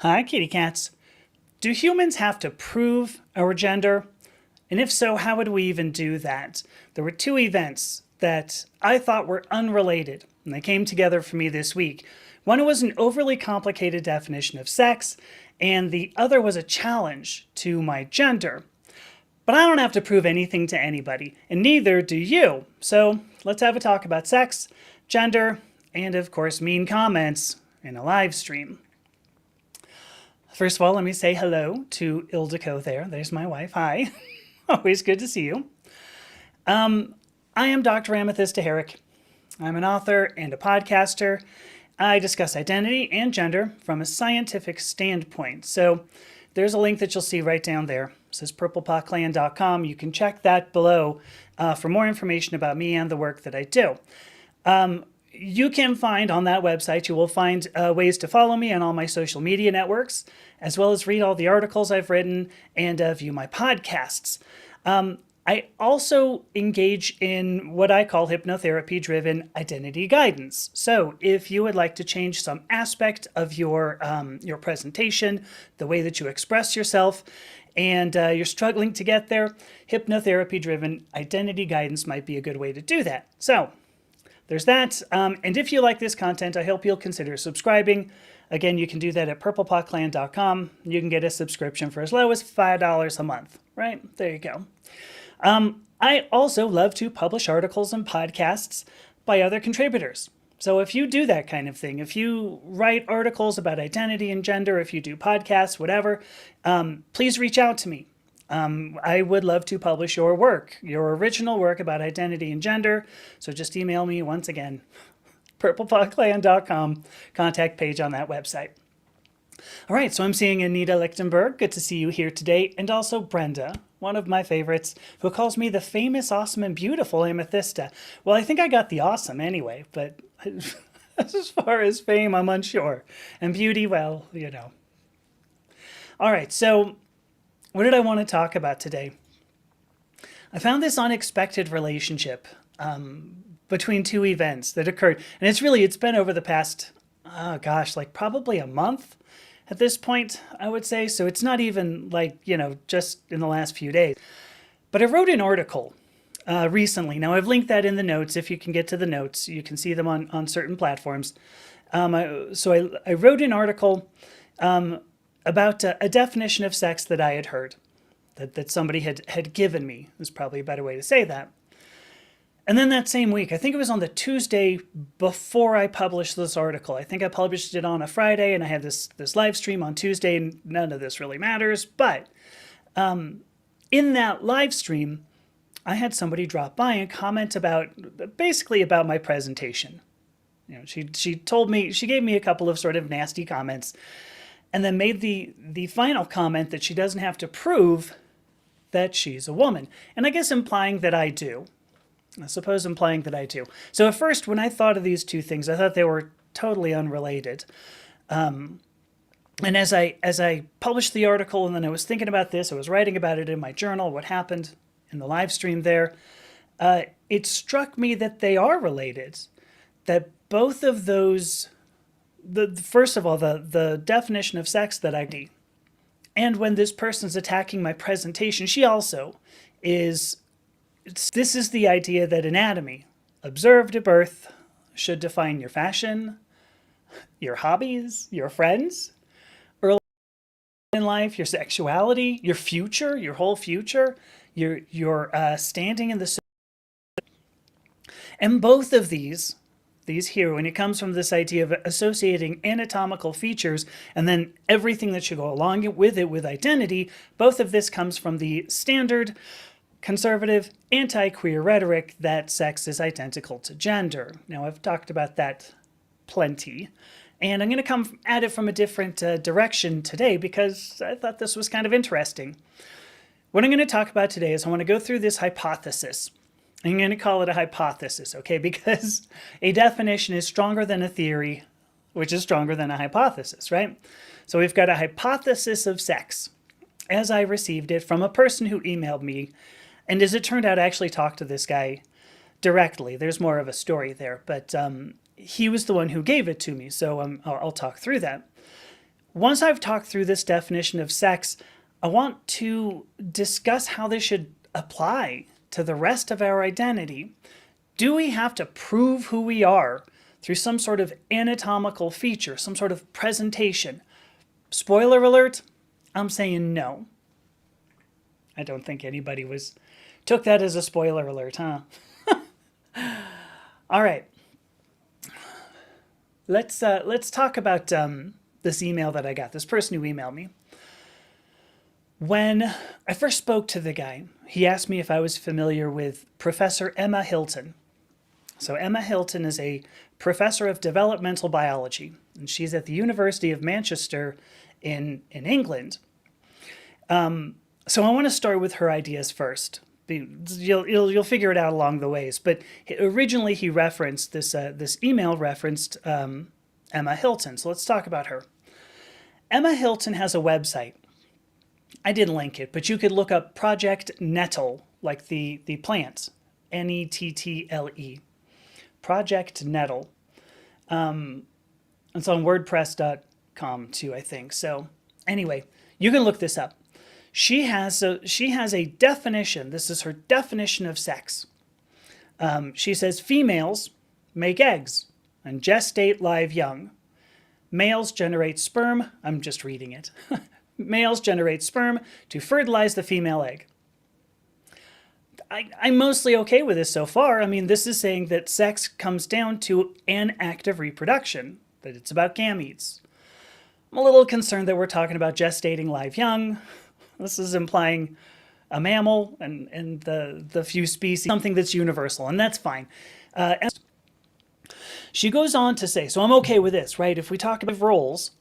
Hi, kitty cats. Do humans have to prove our gender? And if so, how would we even do that? There were two events that I thought were unrelated, and they came together for me this week. One was an overly complicated definition of sex, and the other was a challenge to my gender. But I don't have to prove anything to anybody, and neither do you. So let's have a talk about sex, gender, and of course mean comments in a live stream. First of all, let me say hello to lgbtq there. There's my wife. Hi. Always good to see you. I am Dr. Amethyst Herrick. I'm an author and a podcaster. I discuss identity and gender from a scientific standpoint. So there's a link that you'll see right down there. It says purplepotclan.com. You can check that below for more information about me and the work that I do. You can find on that website, you will find ways to follow me on all my social media networks, as well as read all the articles I've written and view my podcasts. I also engage in what I call hypnotherapy-driven identity guidance. So if you would like to change some aspect of your presentation, the way that you express yourself, and you're struggling to get there, hypnotherapy-driven identity guidance might be a good way to do that. So there's that. And if you like this content, I hope you'll consider subscribing. Again, you can do that at purplepotclan.com. You can get a subscription for as low as $5 a month, right? There you go. I also love to publish articles and podcasts by other contributors. So if you do that kind of thing, if you write articles about identity and gender, if you do podcasts, whatever, please reach out to me. I would love to publish your work, your original work about identity and gender. So just email me once again, purplepotclan.com, contact page on that website. All right, so I'm seeing Anita Lichtenberg. Good to see you here today. And also Brenda, one of my favorites, who calls me the famous, awesome, and beautiful Amethysta. Well, I think I got the awesome anyway, but as far as fame, I'm unsure. And beauty, well, you know. All right, so what did I want to talk about today? I found this unexpected relationship between two events that occurred. And it's been over the past, like probably a month at this point, I would say. So it's not even like, just in the last few days. But I wrote an article recently. Now I've linked that in the notes. If you can get to the notes, you can see them on certain platforms. So I wrote an article about a definition of sex that I had heard, that somebody had given me, is probably a better way to say that. And then that same week, I think it was on the Tuesday before I published this article. I think I published it on a Friday, and I had this live stream on Tuesday, and none of this really matters. But in that live stream, I had somebody drop by and comment basically about my presentation. She told me, she gave me a couple of sort of nasty comments, and then made the final comment that she doesn't have to prove that she's a woman. And I guess implying that I do. I suppose implying that I do. So at first, when I thought of these two things, I thought they were totally unrelated. And as I published the article, and then I was thinking about this, I was writing about it in my journal, what happened in the live stream there, it struck me that they are related. That both of those, first of all, the definition of sex that I need, and when this person's attacking my presentation, she also is. This is the idea that anatomy, observed at birth, should define your fashion, your hobbies, your friends, early in life, your sexuality, your future, your whole future, your standing in the. And both of these here, when it comes from this idea of associating anatomical features and then everything that should go along with it with identity, both of this comes from the standard conservative, anti-queer rhetoric that sex is identical to gender. Now, I've talked about that plenty, and I'm going to come at it from a different direction today because I thought this was kind of interesting. What I'm going to talk about today is I want to go through this hypothesis. I'm going to call it a hypothesis, okay? Because a definition is stronger than a theory, which is stronger than a hypothesis, right? So we've got a hypothesis of sex as I received it from a person who emailed me. And as it turned out, I actually talked to this guy directly. There's more of a story there, but he was the one who gave it to me, so I'll talk through that. once I've talked through this definition of sex, I want to discuss how this should apply to the rest of our identity. Do we have to prove who we are through some sort of anatomical feature, some sort of presentation? Spoiler alert, I'm saying no. I don't think anybody took that as a spoiler alert, huh? All right. Let's talk about this email that I got, this person who emailed me. When I first spoke to the guy, he asked me if I was familiar with Professor Emma Hilton. So Emma Hilton is a professor of developmental biology, and she's at the University of Manchester in England. So I want to start with her ideas first. You'll figure it out along the ways. But originally he referenced this email referenced Emma Hilton. So let's talk about her. Emma Hilton has a website. I didn't link it, but you could look up Project Nettle, like the plant, Nettle. Project Nettle. It's on WordPress.com too, I think. So anyway, you can look this up. She has a definition. This is her definition of sex. She says females make eggs and gestate live young. Males generate sperm. I'm just reading it. Males generate sperm to fertilize the female egg. I'm mostly okay with this so far. I mean, this is saying that sex comes down to an act of reproduction, that it's about gametes. I'm a little concerned that we're talking about gestating live young. This is implying a mammal and the few species, something that's universal, and that's fine. She goes on to say, so I'm okay with this, right? If we talk about roles,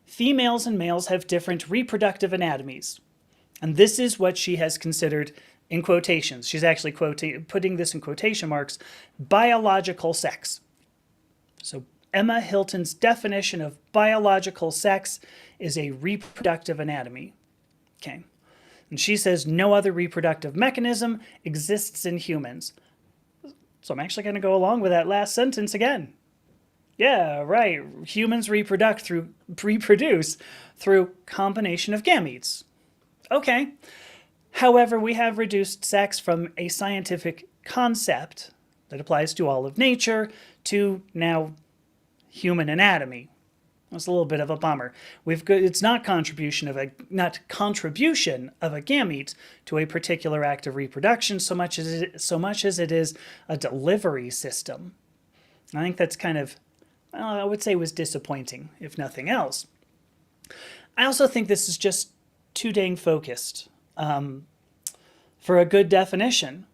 females and males have different reproductive anatomies. And this is what she has considered, in quotations, she's actually putting this in quotation marks, biological sex. So Emma Hilton's definition of biological sex is a reproductive anatomy. Okay. And she says no other reproductive mechanism exists in humans. So I'm actually going to go along with that last sentence again. Yeah, right. Humans reproduce through combination of gametes. Okay. However, we have reduced sex from a scientific concept that applies to all of nature to now human anatomy. That's a little bit of a bummer. It's not contribution of a gamete to a particular act of reproduction so much as it is a delivery system. I think that's kind of, I would say, was disappointing, if nothing else. I also think this is just too dang focused for a good definition.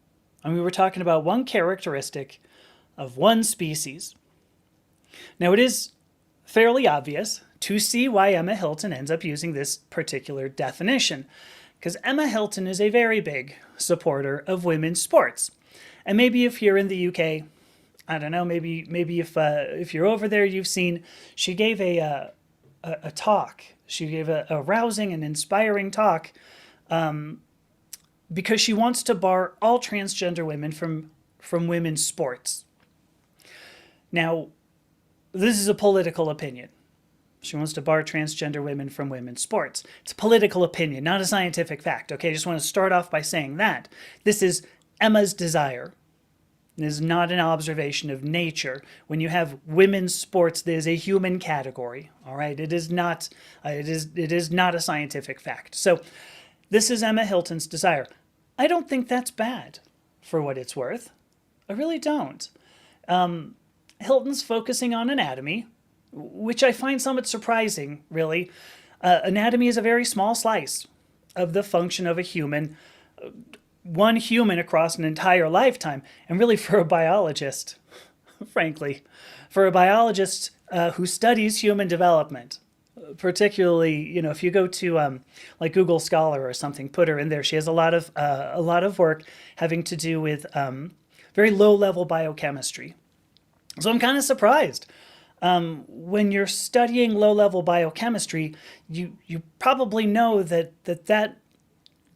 I mean, we're talking about one characteristic of one species. Now, it is fairly obvious to see why Emma Hilton ends up using this particular definition, because Emma Hilton is a very big supporter of women's sports. And maybe if you're in the UK, I don't know, maybe if you're over there, you've seen, she gave a talk. She gave a rousing and inspiring talk because she wants to bar all transgender women from women's sports. Now, this is a political opinion. She wants to bar transgender women from women's sports. It's a political opinion, not a scientific fact. Okay, I just want to start off by saying that. This is Emma's desire. It is not an observation of nature. When you have women's sports, there's a human category. All right, it is not a scientific fact. So this is Emma Hilton's desire. I don't think that's bad, for what it's worth. I really don't. Hilton's focusing on anatomy, which I find somewhat surprising, really. Anatomy is a very small slice of the function of a human, one human across an entire lifetime. And really, for a biologist, frankly, for a biologist who studies human development, particularly, if you go to like Google Scholar or something, put her in there. She has a lot of work having to do with very low-level biochemistry. So I'm kind of surprised. When you're studying low-level biochemistry, you probably know that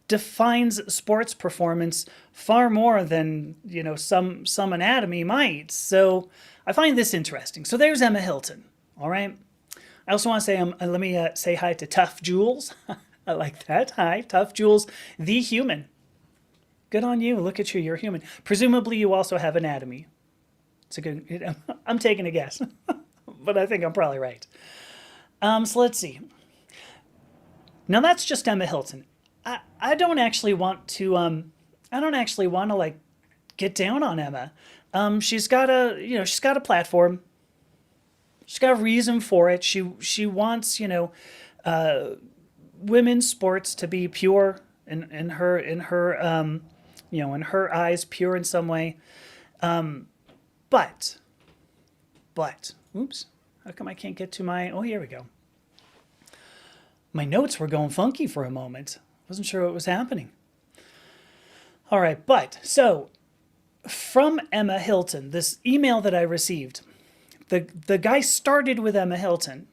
defines sports performance far more than some anatomy might. So I find this interesting. So there's Emma Hilton. All right. I also want to say, let me say hi to Tough Jules. I like that. Hi, Tough Jules, the human. Good on you. Look at you. You're human. Presumably, you also have anatomy. It's a good. I'm taking a guess, but I think I'm probably right. So let's see. Now that's just Emma Hilton. I don't actually want to. I don't actually want to like get down on Emma. She's got a platform. She's got a reason for it. She wants women's sports to be pure in her in her eyes, pure in some way. But oops, how come I can't get to my? Oh, here we go. My notes were going funky for a moment. Wasn't sure what was happening. All right, but so from Emma Hilton, this email that I received, the guy started with Emma Hilton,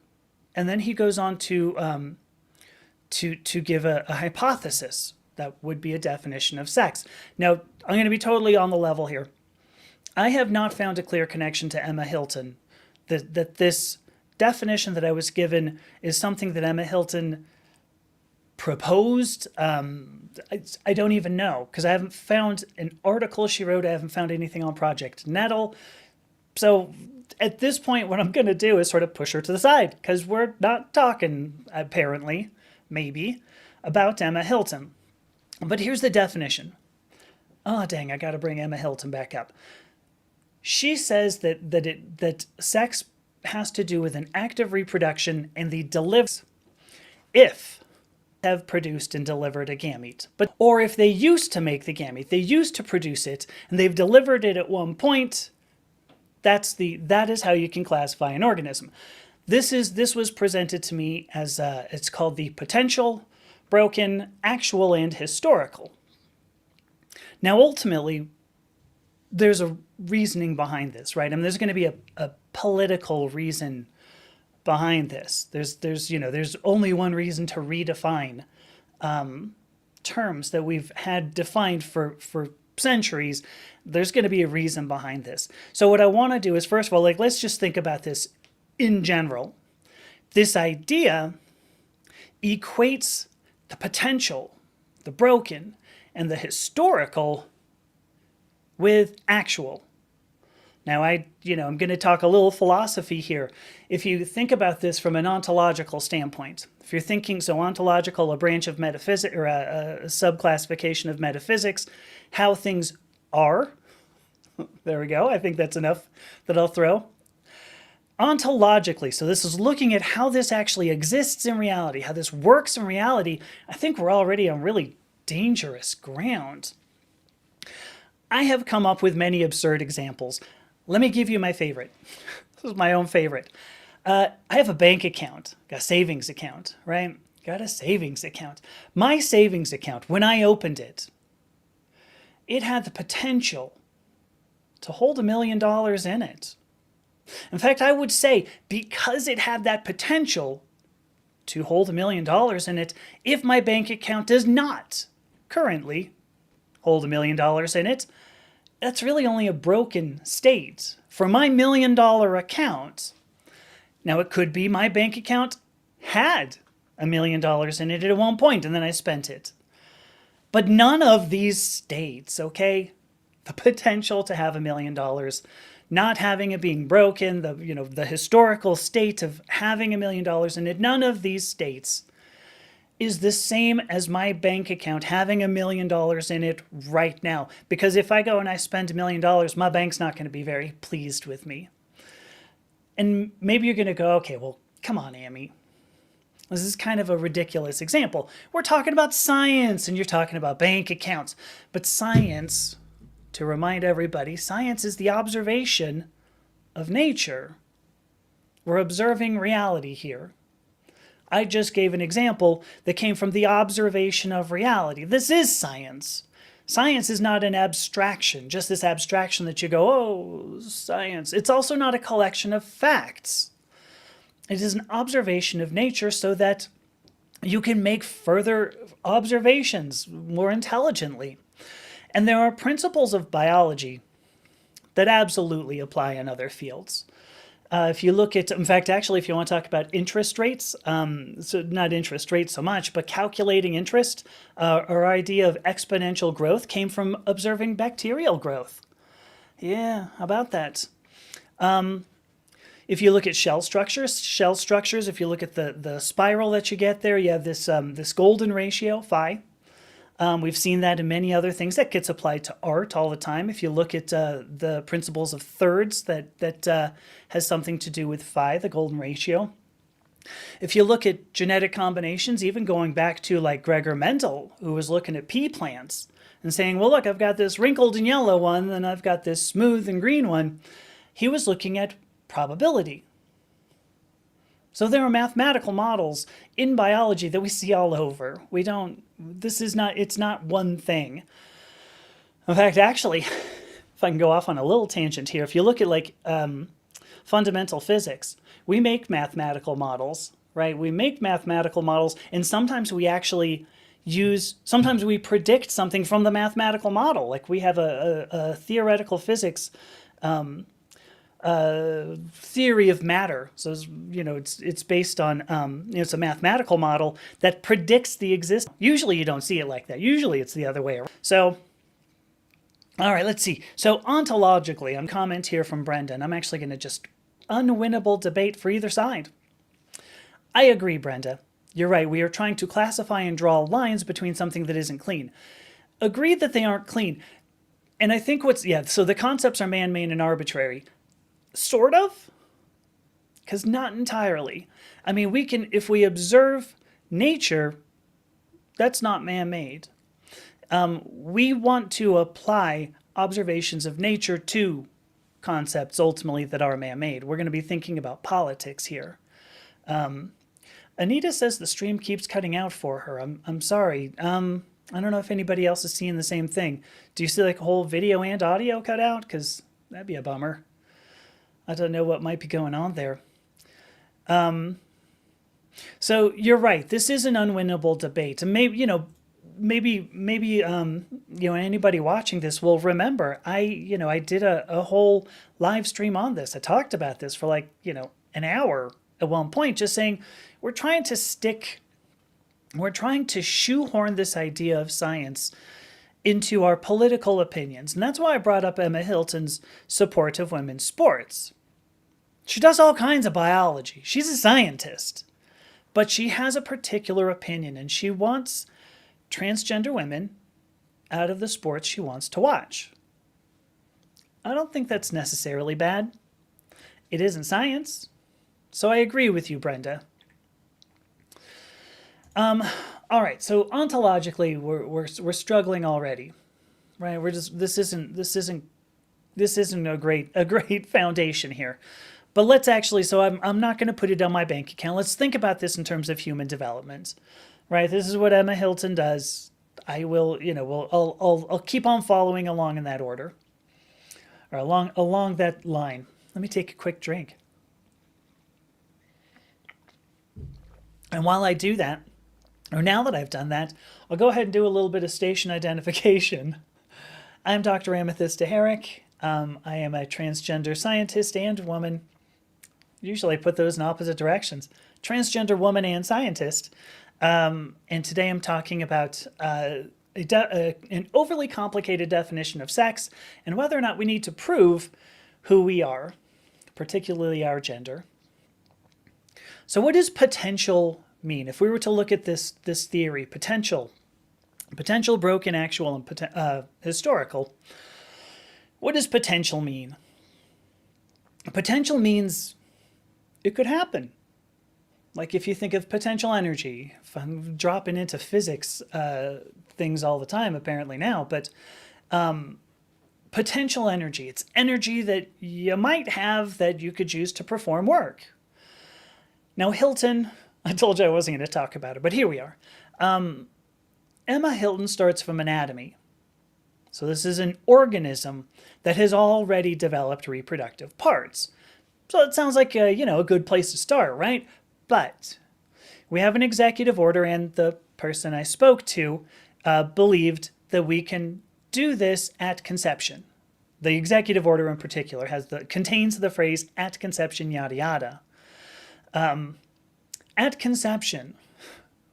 and then he goes on to give a hypothesis that would be a definition of sex. Now, I'm going to be totally on the level here. I have not found a clear connection to Emma Hilton. That this definition that I was given is something that Emma Hilton proposed. I don't even know, because I haven't found an article she wrote. I haven't found anything on Project Nettle. So at this point, what I'm going to do is sort of push her to the side, because we're not talking, apparently, maybe, about Emma Hilton. But here's the definition. Oh, dang, I got to bring Emma Hilton back up. She says that sex has to do with an act of reproduction and the delivery if have produced and delivered a gamete. Or if they used to make the gamete, they used to produce it, and they've delivered it at one point, that is how you can classify an organism. This was presented to me as it's called the potential, broken, actual, and historical. Now, ultimately, there's a reasoning behind this, right? I mean, there's going to be a political reason behind this. There's only one reason to redefine terms that we've had defined for centuries. There's going to be a reason behind this. So what I want to do is, first of all, let's just think about this in general. This idea equates the potential, the broken, and the historical with actual. Now, I'm going to talk a little philosophy here. If you think about this from an ontological standpoint, if you're thinking, so ontological, a branch of metaphysics, or a subclassification of metaphysics, how things are. There we go. I think that's enough that I'll throw. Ontologically, so this is looking at how this actually exists in reality, how this works in reality. I think we're already on really dangerous ground. I have come up with many absurd examples. Let me give you my favorite. This is my own favorite. I have a bank account, got a savings account, right? Got a savings account. My savings account, when I opened it, it had the potential to hold $1 million in it. In fact, I would say because it had that potential to hold $1 million in it, if my bank account does not currently hold $1 million in it, that's really only a broken state. For my $1 million account, now it could be my bank account had $1 million in it at one point and then I spent it. But none of these states, okay? The potential to have $1 million, not having it being broken, the historical state of having $1 million in it, none of these states is the same as my bank account having $1 million in it right now. Because if I go and I spend $1 million, my bank's not going to be very pleased with me. And maybe you're going to go, okay, well, come on, Amy. This is kind of a ridiculous example. We're talking about science and you're talking about bank accounts. But science, to remind everybody, science is the observation of nature. We're observing reality here. I just gave an example that came from the observation of reality. This is science. Science is not an abstraction, just this abstraction that you go, oh, science. It's also not a collection of facts. It is an observation of nature so that you can make further observations more intelligently. And there are principles of biology that absolutely apply in other fields. If you look at, in fact, actually, if you want to talk about interest rates, so not interest rates so much, but calculating interest, our idea of exponential growth came from observing bacterial growth. Yeah, how about that? If you look at shell structures, if you look at the spiral that you get there, you have this golden ratio, phi. We've seen that in many other things. That gets applied to art all the time. If you look at the principles of thirds, that has something to do with phi, the golden ratio. If you look at genetic combinations, even going back to like Gregor Mendel, who was looking at pea plants and saying, well, look, I've got this wrinkled and yellow one, and I've got this smooth and green one. He was looking at probability. So there are mathematical models in biology that we see all over. It's not one thing. In fact, actually, if I can go off on a little tangent here, if you look at like fundamental physics, we make mathematical models, right? We make mathematical models, and sometimes we actually sometimes we predict something from the mathematical model. Like we have a theoretical physics theory of matter. So it's based on it's a mathematical model that predicts the existence. Usually you don't see it like that. Usually it's the other way around. So all right, let's see. So ontologically, I'm comment here from Brenda, I'm actually going to just unwinnable debate for either side. I agree, Brenda. You're right. We are trying to classify and draw lines between something that isn't clean. Agreed that they aren't clean. And I think so the concepts are man-made and arbitrary. Sort of, because not entirely. I mean, if we observe nature, that's not man-made. We want to apply observations of nature to concepts ultimately that are man-made. We're going to be thinking about politics here. Anita says the stream keeps cutting out for her. I'm sorry. I don't know if anybody else is seeing the same thing. Do you see like a whole video and audio cut out? Because that'd be a bummer. I don't know what might be going on there. So you're right. This is an unwinnable debate, and maybe anybody watching this will remember. I did a whole live stream on this. I talked about this for an hour at one point, just saying we're trying to shoehorn this idea of science into our political opinions. And that's why I brought up Emma Hilton's support of women's sports. She does all kinds of biology. She's a scientist. But she has a particular opinion, and she wants transgender women out of the sports she wants to watch. I don't think that's necessarily bad. It isn't science. So I agree with you, Brenda. All right, so ontologically, we're struggling already, right? This isn't a great foundation here. But let's actually, so I'm not going to put it on my bank account. Let's think about this in terms of human development, right? This is what Emma Hilton does. I will, I'll keep on following along in that order, or along that line. Let me take a quick drink. And while I do that, or now that I've done that, I'll go ahead and do a little bit of station identification. I'm Dr. Amethysta Herrick. I am a transgender scientist and woman. Usually I put those in opposite directions. Transgender woman and scientist. And today I'm talking about an overly complicated definition of sex and whether or not we need to prove who we are, particularly our gender. So what does potential mean? If we were to look at this theory, potential, broken, actual, and historical, what does potential mean? Potential means it could happen. Like if you think of potential energy, if I'm dropping into physics things all the time apparently now, but potential energy, it's energy that you might have that you could use to perform work. Now Hilton, I told you I wasn't going to talk about it, but here we are. Emma Hilton starts from anatomy. So this is an organism that has already developed reproductive parts. So it sounds like a good place to start, right? But we have an executive order, and the person I spoke to believed that we can do this at conception. the executive order in particular contains the phrase at conception, yada yada. At conception,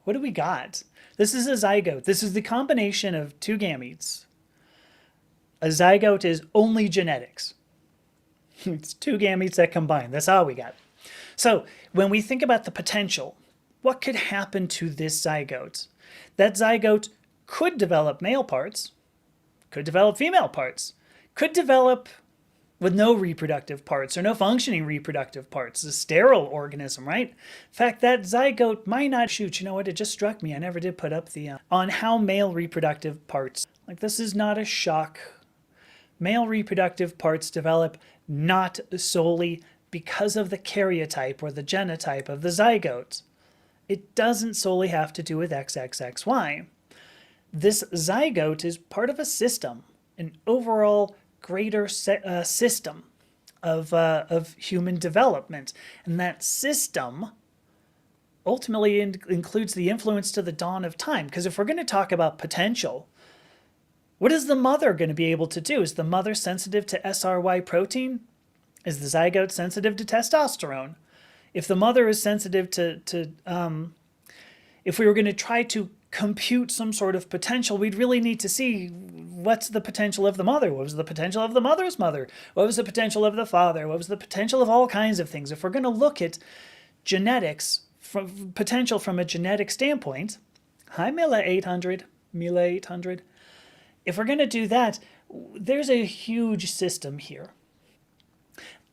what do we got? This is a zygote. This is the combination of two gametes. A zygote is only genetics. It's two gametes that combine. That's all we got. So when we think about the potential, what could happen to this zygote? That zygote could develop male parts, could develop female parts, could develop with no reproductive parts or no functioning reproductive parts. It's a sterile organism, right? In fact, that zygote might not shoot. You know what? It just struck me. I never did put up the on how male reproductive parts. Like, this is not a shock. Male reproductive parts develop not solely because of the karyotype or the genotype of the zygote. It doesn't solely have to do with XXXY. This zygote is part of a system, an overall greater system of human development. And that system ultimately includes the influence to the dawn of time. Because if we're going to talk about potential, what is the mother going to be able to do? Is the mother sensitive to SRY protein? Is the zygote sensitive to testosterone? If the mother is sensitive if we were going to try to compute some sort of potential, we'd really need to see what's the potential of the mother. What was the potential of the mother's mother? What was the potential of the father? What was the potential of all kinds of things? If we're going to look at genetics, from potential from a genetic standpoint, hi Mila 800, Mila 800. If we're going to do that, there's a huge system here.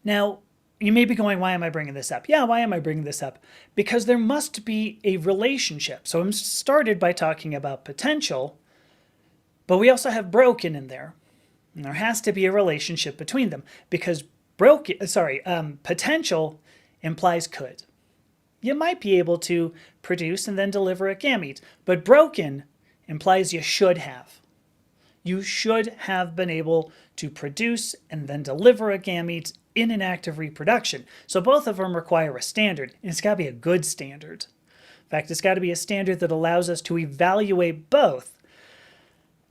Now, you may be going, why am I bringing this up? Yeah, why am I bringing this up? Because there must be a relationship. So I'm started by talking about potential, but we also have broken in there. And there has to be a relationship between them because potential implies could. You might be able to produce and then deliver a gamete, but broken implies you should have. You should have been able to produce and then deliver a gamete in an act of reproduction. So both of them require a standard, and it's got to be a good standard. In fact, it's got to be a standard that allows us to evaluate both.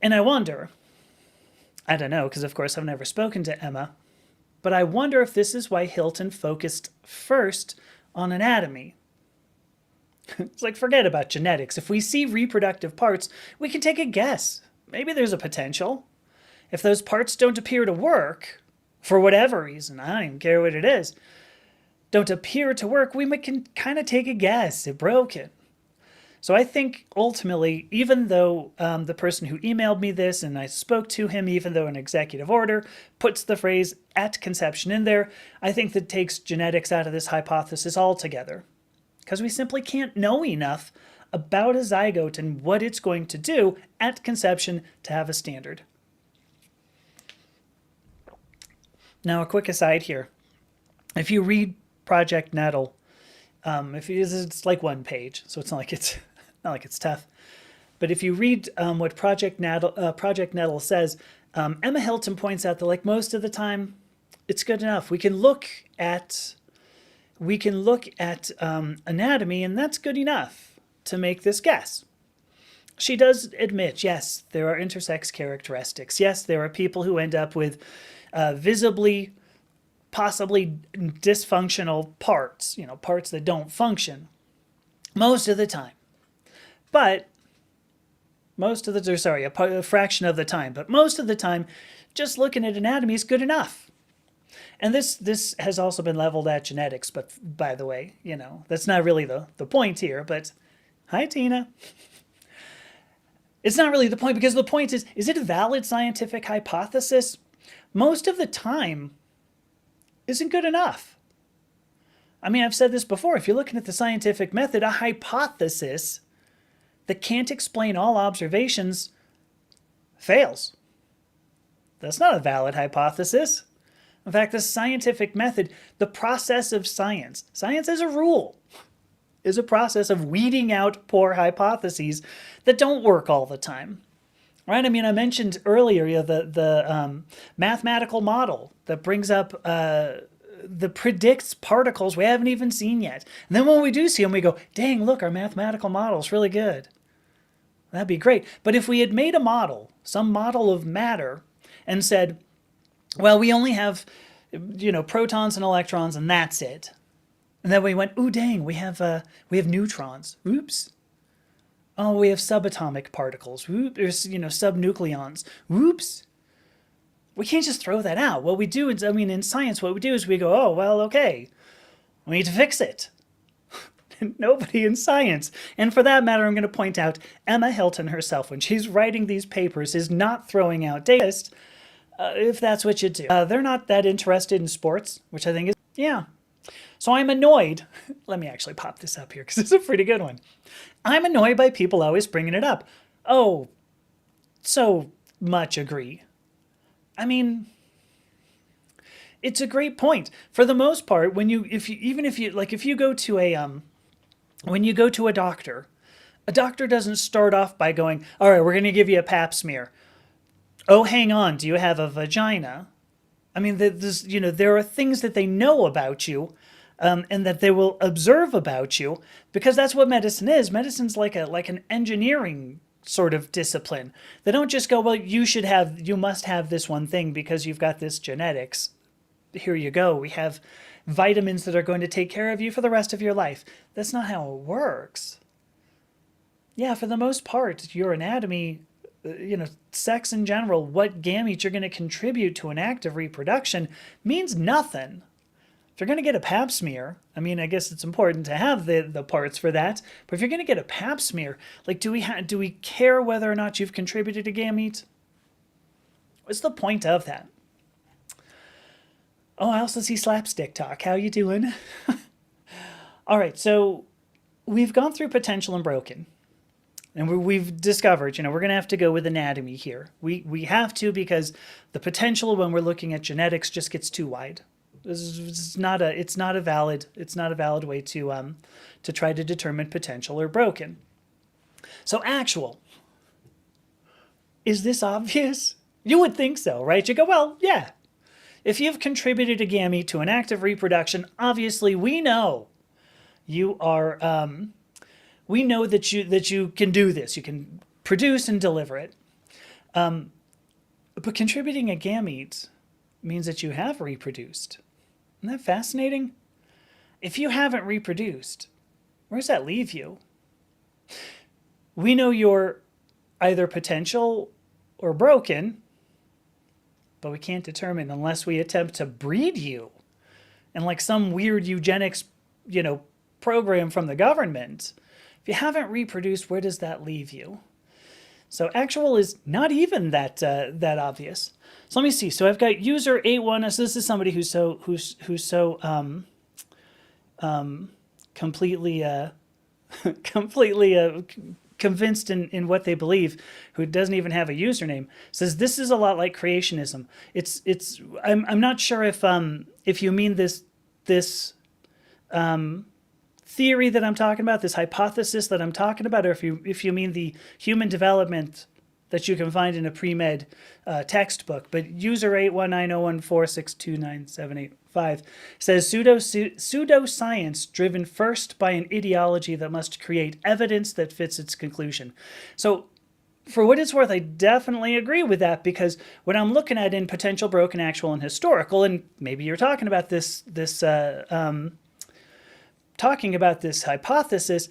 And I wonder, I don't know, because of course I've never spoken to Emma, but I wonder if this is why Hilton focused first on anatomy. It's like, forget about genetics. If we see reproductive parts, we can take a guess. Maybe there's a potential. If those parts don't appear to work, for whatever reason, I don't even care what it is, don't appear to work, we can kind of take a guess. It broke it. So I think ultimately, even though the person who emailed me this and I spoke to him, even though an executive order puts the phrase at conception in there, I think that takes genetics out of this hypothesis altogether. Because we simply can't know enough about a zygote and what it's going to do at conception to have a standard. Now, a quick aside here. If you read Project Nettle, it's like one page, so it's not like it's tough. But if you read what Project Nettle says, Emma Hilton points out that, like, most of the time, it's good enough. We can look at anatomy, and that's good enough to make this guess. She does admit, yes, there are intersex characteristics. Yes, there are people who end up with visibly, possibly dysfunctional parts, parts that don't function most of the time. But a fraction of the time. But most of the time, just looking at anatomy is good enough. And this has also been leveled at genetics, but by the way, that's not really the point here. But hi, Tina. It's not really the point, because the point is it a valid scientific hypothesis? Most of the time isn't good enough. I mean, I've said this before. If you're looking at the scientific method, a hypothesis that can't explain all observations fails. That's not a valid hypothesis. In fact, the scientific method, the process of science as a rule, is a process of weeding out poor hypotheses that don't work all the time. Right? I mean, I mentioned earlier the mathematical model that brings up, that predicts particles we haven't even seen yet. And then when we do see them, we go, dang, look, our mathematical model is really good. That'd be great. But if we had made a model, some model of matter, and said, well, we only have, protons and electrons, and that's it. And then we went, ooh, dang, we have neutrons. Oops. Oh, we have subatomic particles. Whoop, there's, subnucleons. Whoops. We can't just throw that out. What we do is, in science, what we do is we go, oh, well, okay, we need to fix it. Nobody in science. And for that matter, I'm going to point out Emma Hilton herself, when she's writing these papers, is not throwing out data, if that's what you do. They're not that interested in sports, which I think is, yeah. So I'm annoyed. Let me actually pop this up here because it's a pretty good one. I'm annoyed by people always bringing it up. Oh, so much agree. It's a great point. For the most part, when you go to a doctor, a doctor doesn't start off by going, all right, we're going to give you a pap smear. Oh, hang on, do you have a vagina? There are things that they know about you, and that they will observe about you, because that's what medicine is. Medicine's like an engineering sort of discipline. They don't just go, well, you must have this one thing because you've got this genetics. Here you go. We have vitamins that are going to take care of you for the rest of your life. That's not how it works. Yeah, for the most part, your anatomy, sex in general, what gametes you're going to contribute to an act of reproduction means nothing. If you're going to get a pap smear, I guess it's important to have the parts for that. But if you're going to get a pap smear, do we care whether or not you've contributed a gamete? What's the point of that? Oh, I also see Slapstick Talk. How you doing? All right, so we've gone through potential and broken. And we've discovered, we're going to have to go with anatomy here. We have to, because the potential when we're looking at genetics just gets too wide. It's not a valid way to try to determine potential or broken. So actual. Is this obvious? You would think so, right? You go, well, yeah. If you've contributed a gamete to an act of reproduction, obviously we know you are. We know that you can do this. You can produce and deliver it. But contributing a gamete means that you have reproduced. Isn't that fascinating? If you haven't reproduced, where does that leave you? We know you're either potential or broken, but we can't determine unless we attempt to breed you. And like some weird eugenics, program from the government, if you haven't reproduced, where does that leave you? So actual is not even that obvious. So let me see. So I've got user 81. So this is somebody who's so completely convinced in what they believe, who doesn't even have a username, says this is a lot like creationism. I'm not sure if you mean this theory that I'm talking about, this hypothesis that I'm talking about, or if you mean the human development that you can find in a pre-med textbook. But user 81901462978 says pseudoscience driven first by an ideology that must create evidence that fits its conclusion. So for what it's worth, I definitely agree with that, because what I'm looking at in potential, broken, actual, and historical, and maybe you're talking about this hypothesis,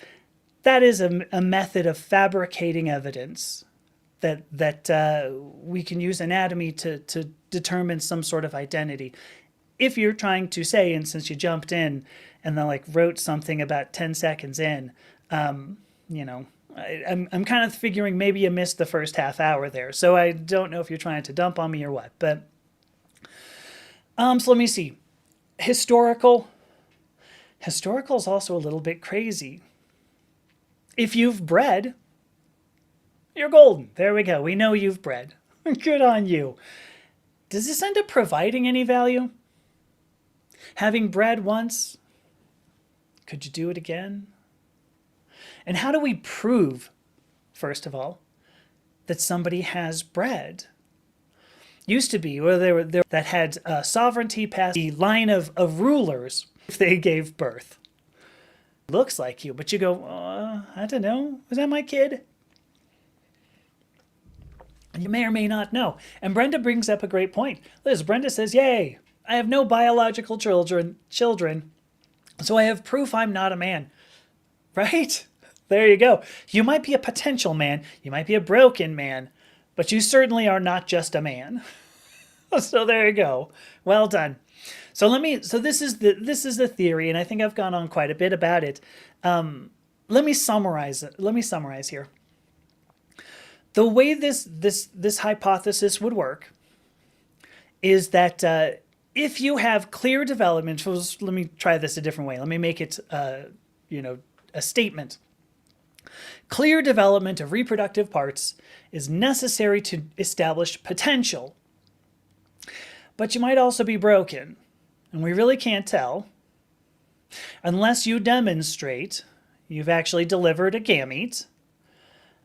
that is a method of fabricating evidence that we can use anatomy to determine some sort of identity. If you're trying to say, and since you jumped in and then wrote something about 10 seconds in, I'm kind of figuring maybe you missed the first half hour there. So I don't know if you're trying to dump on me or what, but so let me see. Historical is also a little bit crazy. If you've bred, you're golden. There we go. We know you've bred. Good on you. Does this end up providing any value? Having bred once, could you do it again? And how do we prove, first of all, that somebody has bred? Used to be where there that had sovereignty past the line of rulers if they gave birth. Looks like you, but you go, I don't know. Was that my kid? You may or may not know. And Brenda brings up a great point. Liz, Brenda says, yay, I have no biological children, so I have proof I'm not a man. Right? There you go. You might be a potential man, you might be a broken man, but you certainly are not just a man. So there you go. Well done. So this is the theory, and I think I've gone on quite a bit about it. Let me summarize it. Let me summarize here. The way this hypothesis would work is that if you have clear development, let me try this a different way. Let me make it a statement. Clear development of reproductive parts is necessary to establish potential, but you might also be broken, and we really can't tell unless you demonstrate you've actually delivered a gamete.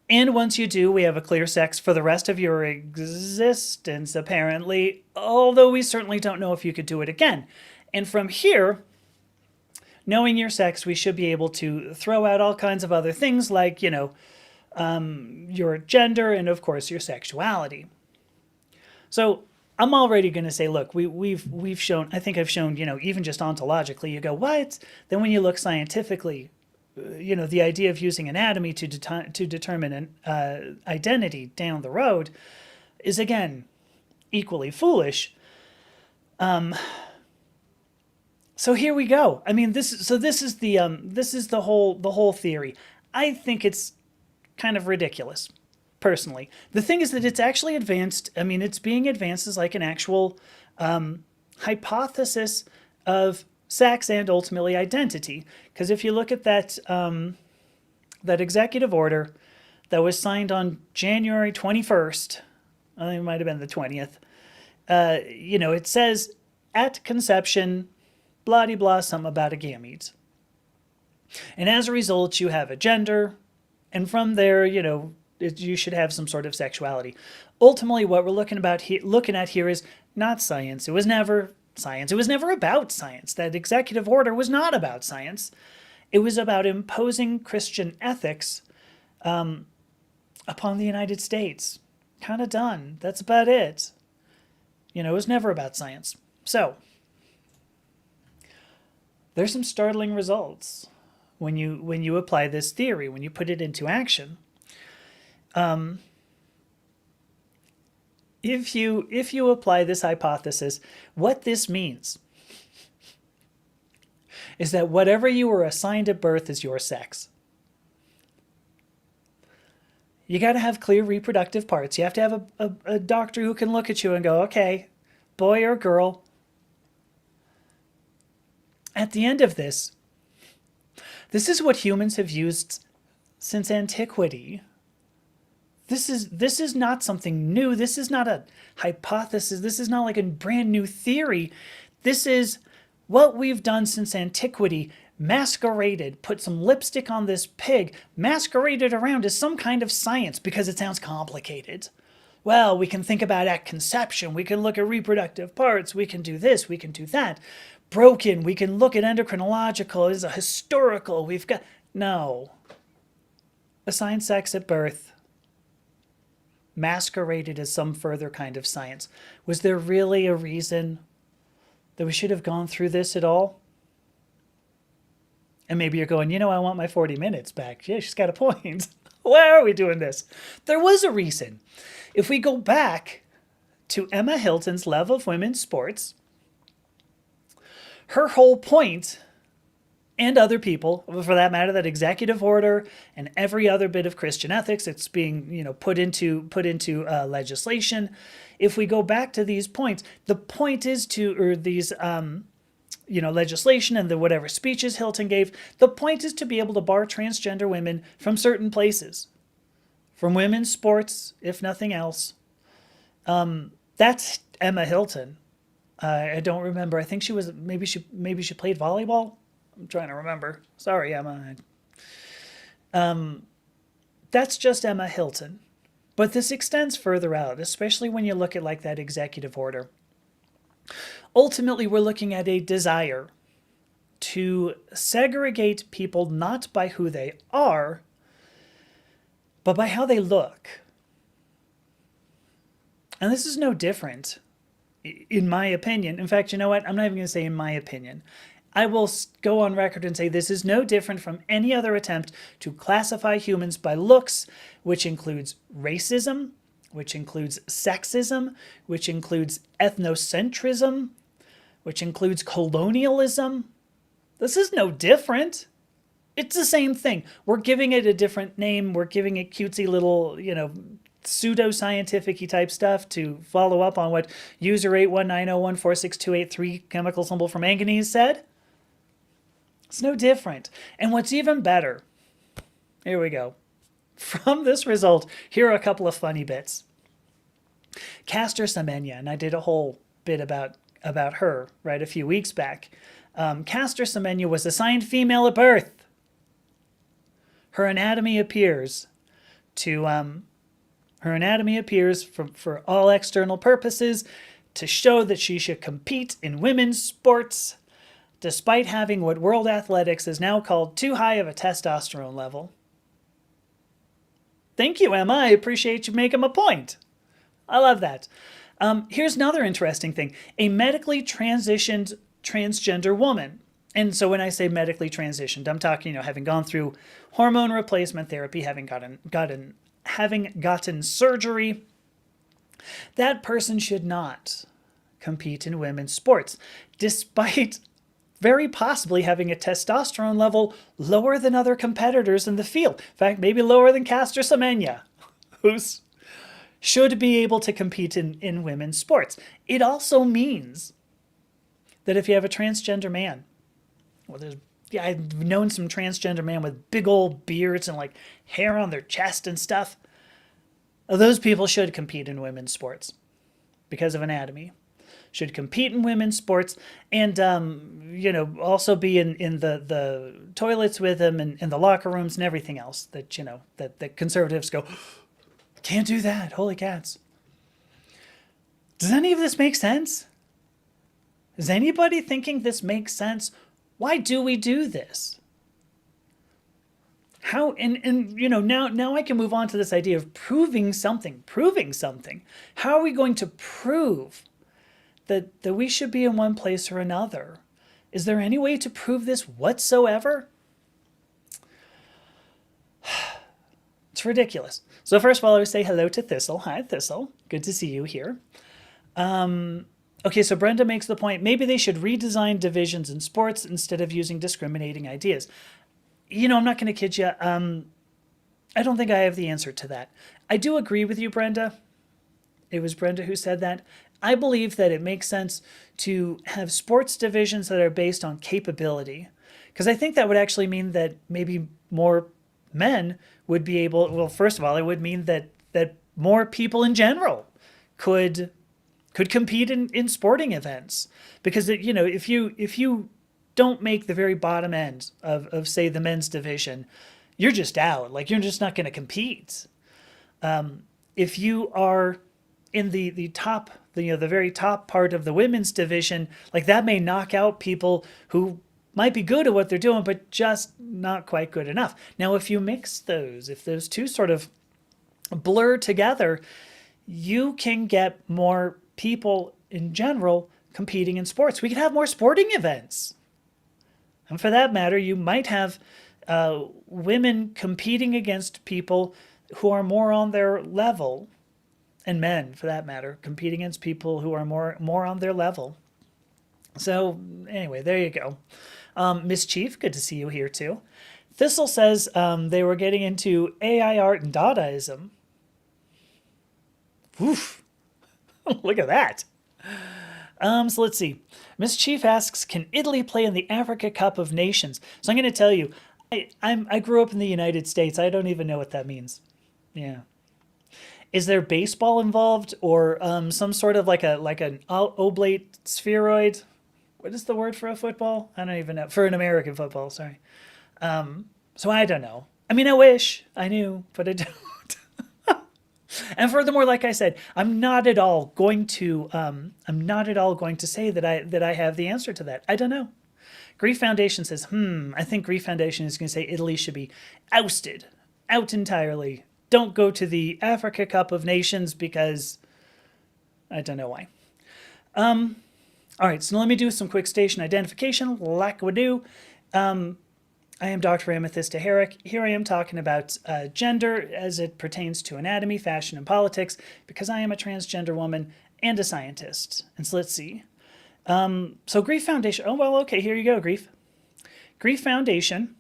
And once you do, we have a clear sex for the rest of your existence, apparently, although we certainly don't know if you could do it again. And from here, knowing your sex, we should be able to throw out all kinds of other things like, your gender and, of course, your sexuality. So I'm already going to say, look, we've shown, I think I've shown, even just ontologically, you go, what? Then when you look scientifically, the idea of using anatomy to determine an identity down the road is, again, equally foolish. So here we go. I mean, this is the whole theory. I think it's kind of ridiculous, personally. The thing is that it's actually advanced. I mean, it's being advanced as like an actual hypothesis of sex and ultimately identity. Because if you look at that that executive order that was signed on January 21st, I think it might have been the 20th. It says at conception, blah de blah, something about a gamete. And as a result, you have a gender, and from there, you should have some sort of sexuality. Ultimately, what we're looking at here is not science. It was never science. It was never about science. That executive order was not about science. It was about imposing Christian ethics upon the United States. Kind of done. That's about it. It was never about science. So, there's some startling results when you apply this theory, when you put it into action. If you apply this hypothesis, what this means is that whatever you were assigned at birth is your sex. You got to have clear reproductive parts. You have to have a doctor who can look at you and go, okay, boy or girl. At the end of this is what humans have used since antiquity. This is not something new. This is not a hypothesis. This is not like a brand new theory. This is what we've done since antiquity, masqueraded, put some lipstick on this pig, masqueraded around as some kind of science because it sounds complicated. Well, we can think about at conception. We can look at reproductive parts. We can do this. We can do that. Broken. We can look at endocrinological. Is a historical. We've got... No. Assigned sex at birth. Masqueraded as some further kind of science. Was there really a reason that we should have gone through this at all? And maybe you're going, I want my 40 minutes back. Yeah, she's got a point. Why are we doing this? There was a reason. If we go back to Emma Hilton's Love of Women's Sports, her whole point, and other people, for that matter, that executive order and every other bit of Christian ethics that's being, put into legislation. If we go back to these points, the point is these legislation and the whatever speeches Hilton gave, the point is to be able to bar transgender women from certain places, from women's sports, if nothing else. That's Emma Hilton. I don't remember. I think she was maybe she played volleyball. I'm trying to remember. Sorry, Emma. That's just Emma Hilton. But this extends further out, especially when you look at like that executive order. Ultimately, we're looking at a desire to segregate people not by who they are, but by how they look. And this is no different, in my opinion. In fact, you know what? I'm not even going to say in my opinion. I will go on record and say this is no different from any other attempt to classify humans by looks, which includes racism, which includes sexism, which includes ethnocentrism, which includes colonialism. This is no different. It's the same thing. We're giving it a different name. We're giving it cutesy little, pseudo-scientific-y type stuff to follow up on what user 819014628 chemical symbol for manganese said. It's no different. And what's even better, here we go. From this result, here are a couple of funny bits. Caster Semenya, and I did a whole bit about her, right, a few weeks back. Caster Semenya was assigned female at birth. Her anatomy appears for all external purposes to show that she should compete in women's sports, despite having what World Athletics has now called too high of a testosterone level. Thank you, Emma. I appreciate you making my point. I love that. Here's another interesting thing. A medically transitioned transgender woman. And so when I say medically transitioned, I'm talking, having gone through hormone replacement therapy, having gotten surgery. That person should not compete in women's sports, despite very possibly having a testosterone level lower than other competitors in the field. In fact, maybe lower than Caster Semenya, who should be able to compete in women's sports. It also means that if you have a transgender man, I've known some transgender men with big old beards and like hair on their chest and stuff. Those people should compete in women's sports because of anatomy. Should compete in women's sports and, also be in the toilets with them and in the locker rooms and everything else that, that the conservatives go, can't do that. Holy cats. Does any of this make sense? Is anybody thinking this makes sense? Why do we do this? How, now I can move on to this idea of proving something. How are we going to prove that we should be in one place or another? Is there any way to prove this whatsoever? It's ridiculous. So first of all, I would say hello to Thistle. Hi, Thistle. Good to see you here. Okay, so Brenda makes the point, maybe they should redesign divisions in sports instead of using discriminating ideas. I'm not going to kid you. I don't think I have the answer to that. I do agree with you, Brenda. It was Brenda who said that. I believe that it makes sense to have sports divisions that are based on capability, because I think that would actually mean that maybe more men would be able, well, first of all, it would mean that more people in general could compete in sporting events, because if you don't make the very bottom end of say the men's division, you're just out. Like, you're just not going to compete. If you are in the top, the very top part of the women's division, like, that may knock out people who might be good at what they're doing, but just not quite good enough. Now, if you mix those, if those two sort of blur together, you can get more people in general competing in sports. We could have more sporting events. And for that matter, you might have women competing against people who are more on their level, and men, for that matter, competing against people who are more on their level. So anyway, there you go. Miss Chief, good to see you here too. Thistle says they were getting into AI art and Dadaism. Oof. Look at that. So let's see. Miss Chief asks, can Italy play in the Africa Cup of Nations? So I'm going to tell you, I grew up in the United States. I don't even know what that means. Yeah. Is there baseball involved, or some sort of like an oblate spheroid? What is the word for a football? I don't even know. For an American football, sorry. So I don't know. I mean, I wish I knew, but I don't. And furthermore, like I said, I'm not at all going to say that I have the answer to that. I don't know. Grief Foundation says, I think Grief Foundation is going to say Italy should be ousted, out entirely. Don't go to the Africa Cup of Nations because I don't know why. All right, so let me do some quick station identification, like we do. I am Dr. Amethysta Herrick. Here I am talking about gender as it pertains to anatomy, fashion, and politics, because I am a transgender woman and a scientist. And so let's see. So Grief Foundation, oh, well, okay, here you go, Grief. Grief Foundation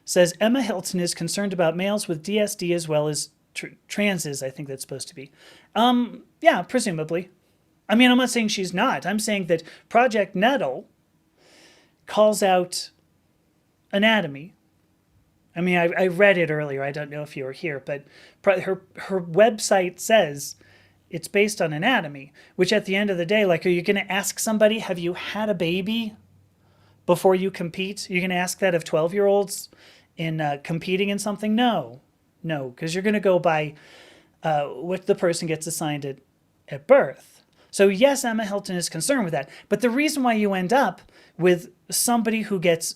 says Emma Hilton is concerned about males with DSD as well as transes, I think that's supposed to be. Yeah, presumably. I mean, I'm not saying she's not. I'm saying that Project Nettle calls out anatomy. I mean, I read it earlier. I don't know if you were here, but her website says it's based on anatomy, which at the end of the day, like, are you going to ask somebody, have you had a baby before you compete? You're going to ask that of 12-year-olds in competing in something? No, because you're going to go by what the person gets assigned at birth. So yes, Emma Hilton is concerned with that. But the reason why you end up with somebody who gets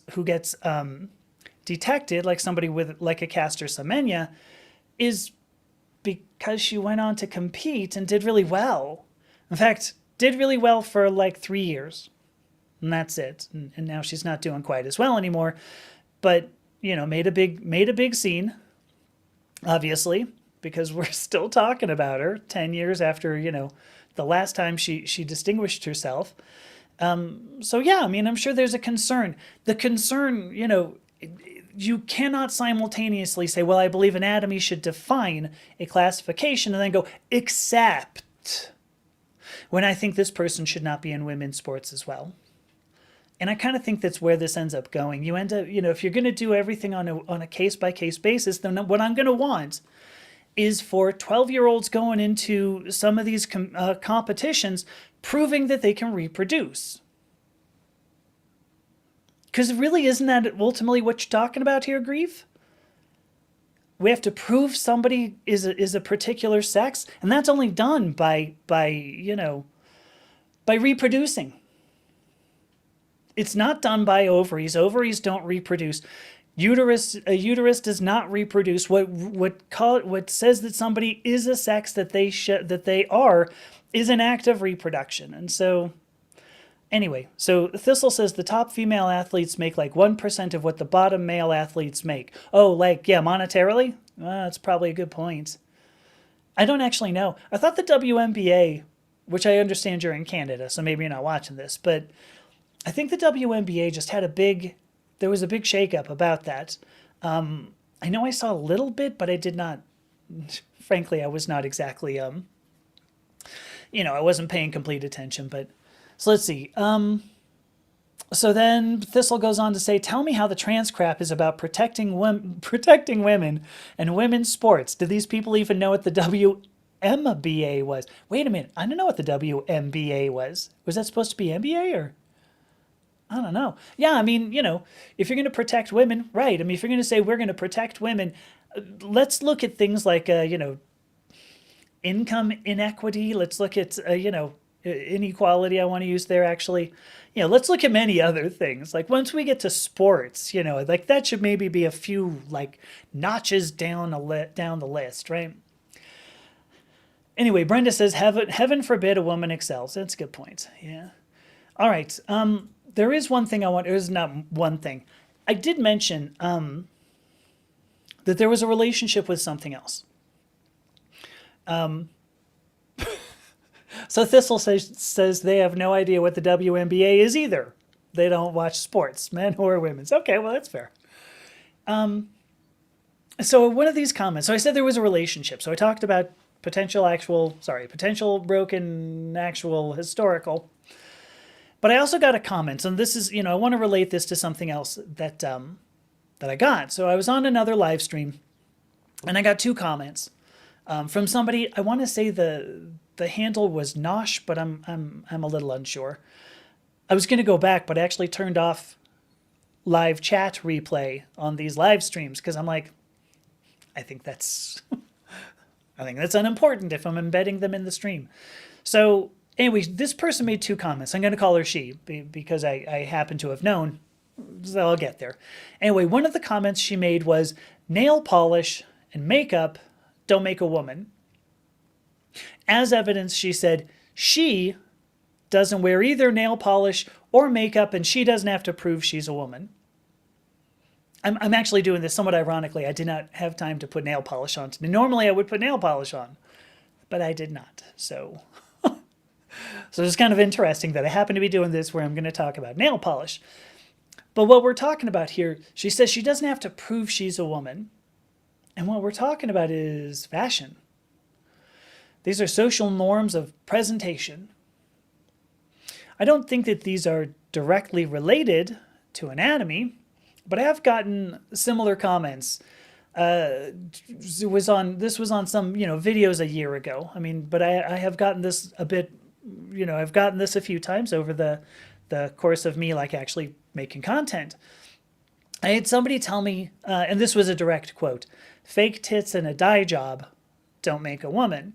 detected, like somebody with like a Caster Semenya, is because she went on to compete and did really well. In fact, did really well for like 3 years. And that's it. And now she's not doing quite as well anymore. But, you know, made a big scene, obviously, because we're still talking about her 10 years after, you know, the last time she distinguished herself. So yeah, I mean, I'm sure there's a concern. The concern, you know, you cannot simultaneously say, well, I believe anatomy should define a classification and then go, except when I think this person should not be in women's sports as well. And I kind of think that's where this ends up going. You end up, you know, if you're going to do everything on a case-by-case basis, then what I'm going to want is for 12-year-olds going into some of these competitions proving that they can reproduce. Because really, isn't that ultimately what you're talking about here, Grief? We have to prove somebody is a particular sex, and that's only done by reproducing. It's not done by ovaries. Ovaries don't reproduce. A uterus does not reproduce. What says that somebody is a sex that they are is an act of reproduction. And so, anyway, so Thistle says the top female athletes make like 1% of what the bottom male athletes make. Oh, like, yeah, monetarily? That's probably a good point. I don't actually know. I thought the WNBA, which I understand you're in Canada, so maybe you're not watching this, but I think the WNBA just had there was a big shakeup about that. I know I saw a little bit, but I did not, frankly, I was not exactly, I wasn't paying complete attention, but, so let's see. So then Thistle goes on to say, tell me how the trans crap is about protecting women and women's sports. Do these people even know what the WNBA was? Wait a minute. I don't know what the WNBA was. Was that supposed to be NBA or? I don't know. Yeah, I mean, if you're going to protect women, right. I mean, if you're going to say we're going to protect women, let's look at things like, income inequity. Let's look at, inequality I want to use there actually. Let's look at many other things. Like once we get to sports, like that should maybe be a few like notches down the list, right? Anyway, Brenda says, heaven forbid a woman excels. That's a good point. Yeah. All right. There is one thing there's not one thing. I did mention that there was a relationship with something else. So Thistle says they have no idea what the WNBA is either. They don't watch sports, men or women's. Okay, well, that's fair. So one of these comments, so I said there was a relationship. So I talked about potential broken, actual, historical. But I also got a comment, and this is, I want to relate this to something else that I got. So I was on another live stream, and I got 2 comments from somebody. I want to say the handle was Nosh, but I'm a little unsure. I was going to go back, but I actually turned off live chat replay on these live streams because I'm like, I think that's unimportant if I'm embedding them in the stream. So anyway, this person made 2 comments. I'm going to call her she because I happen to have known. So I'll get there. Anyway, one of the comments she made was, nail polish and makeup don't make a woman. As evidence, she said, She doesn't wear either nail polish or makeup, and she doesn't have to prove she's a woman. I'm actually doing this somewhat ironically. I did not have time to put nail polish on today. Normally I would put nail polish on, but I did not. So it's kind of interesting that I happen to be doing this where I'm going to talk about nail polish. But what we're talking about here, she says she doesn't have to prove she's a woman. And what we're talking about is fashion. These are social norms of presentation. I don't think that these are directly related to anatomy, but I have gotten similar comments. This was on some, videos a year ago. I mean, but I have gotten this a bit, I've gotten this a few times over the course of me, like, actually making content. I had somebody tell me, and this was a direct quote, "Fake tits and a dye job don't make a woman."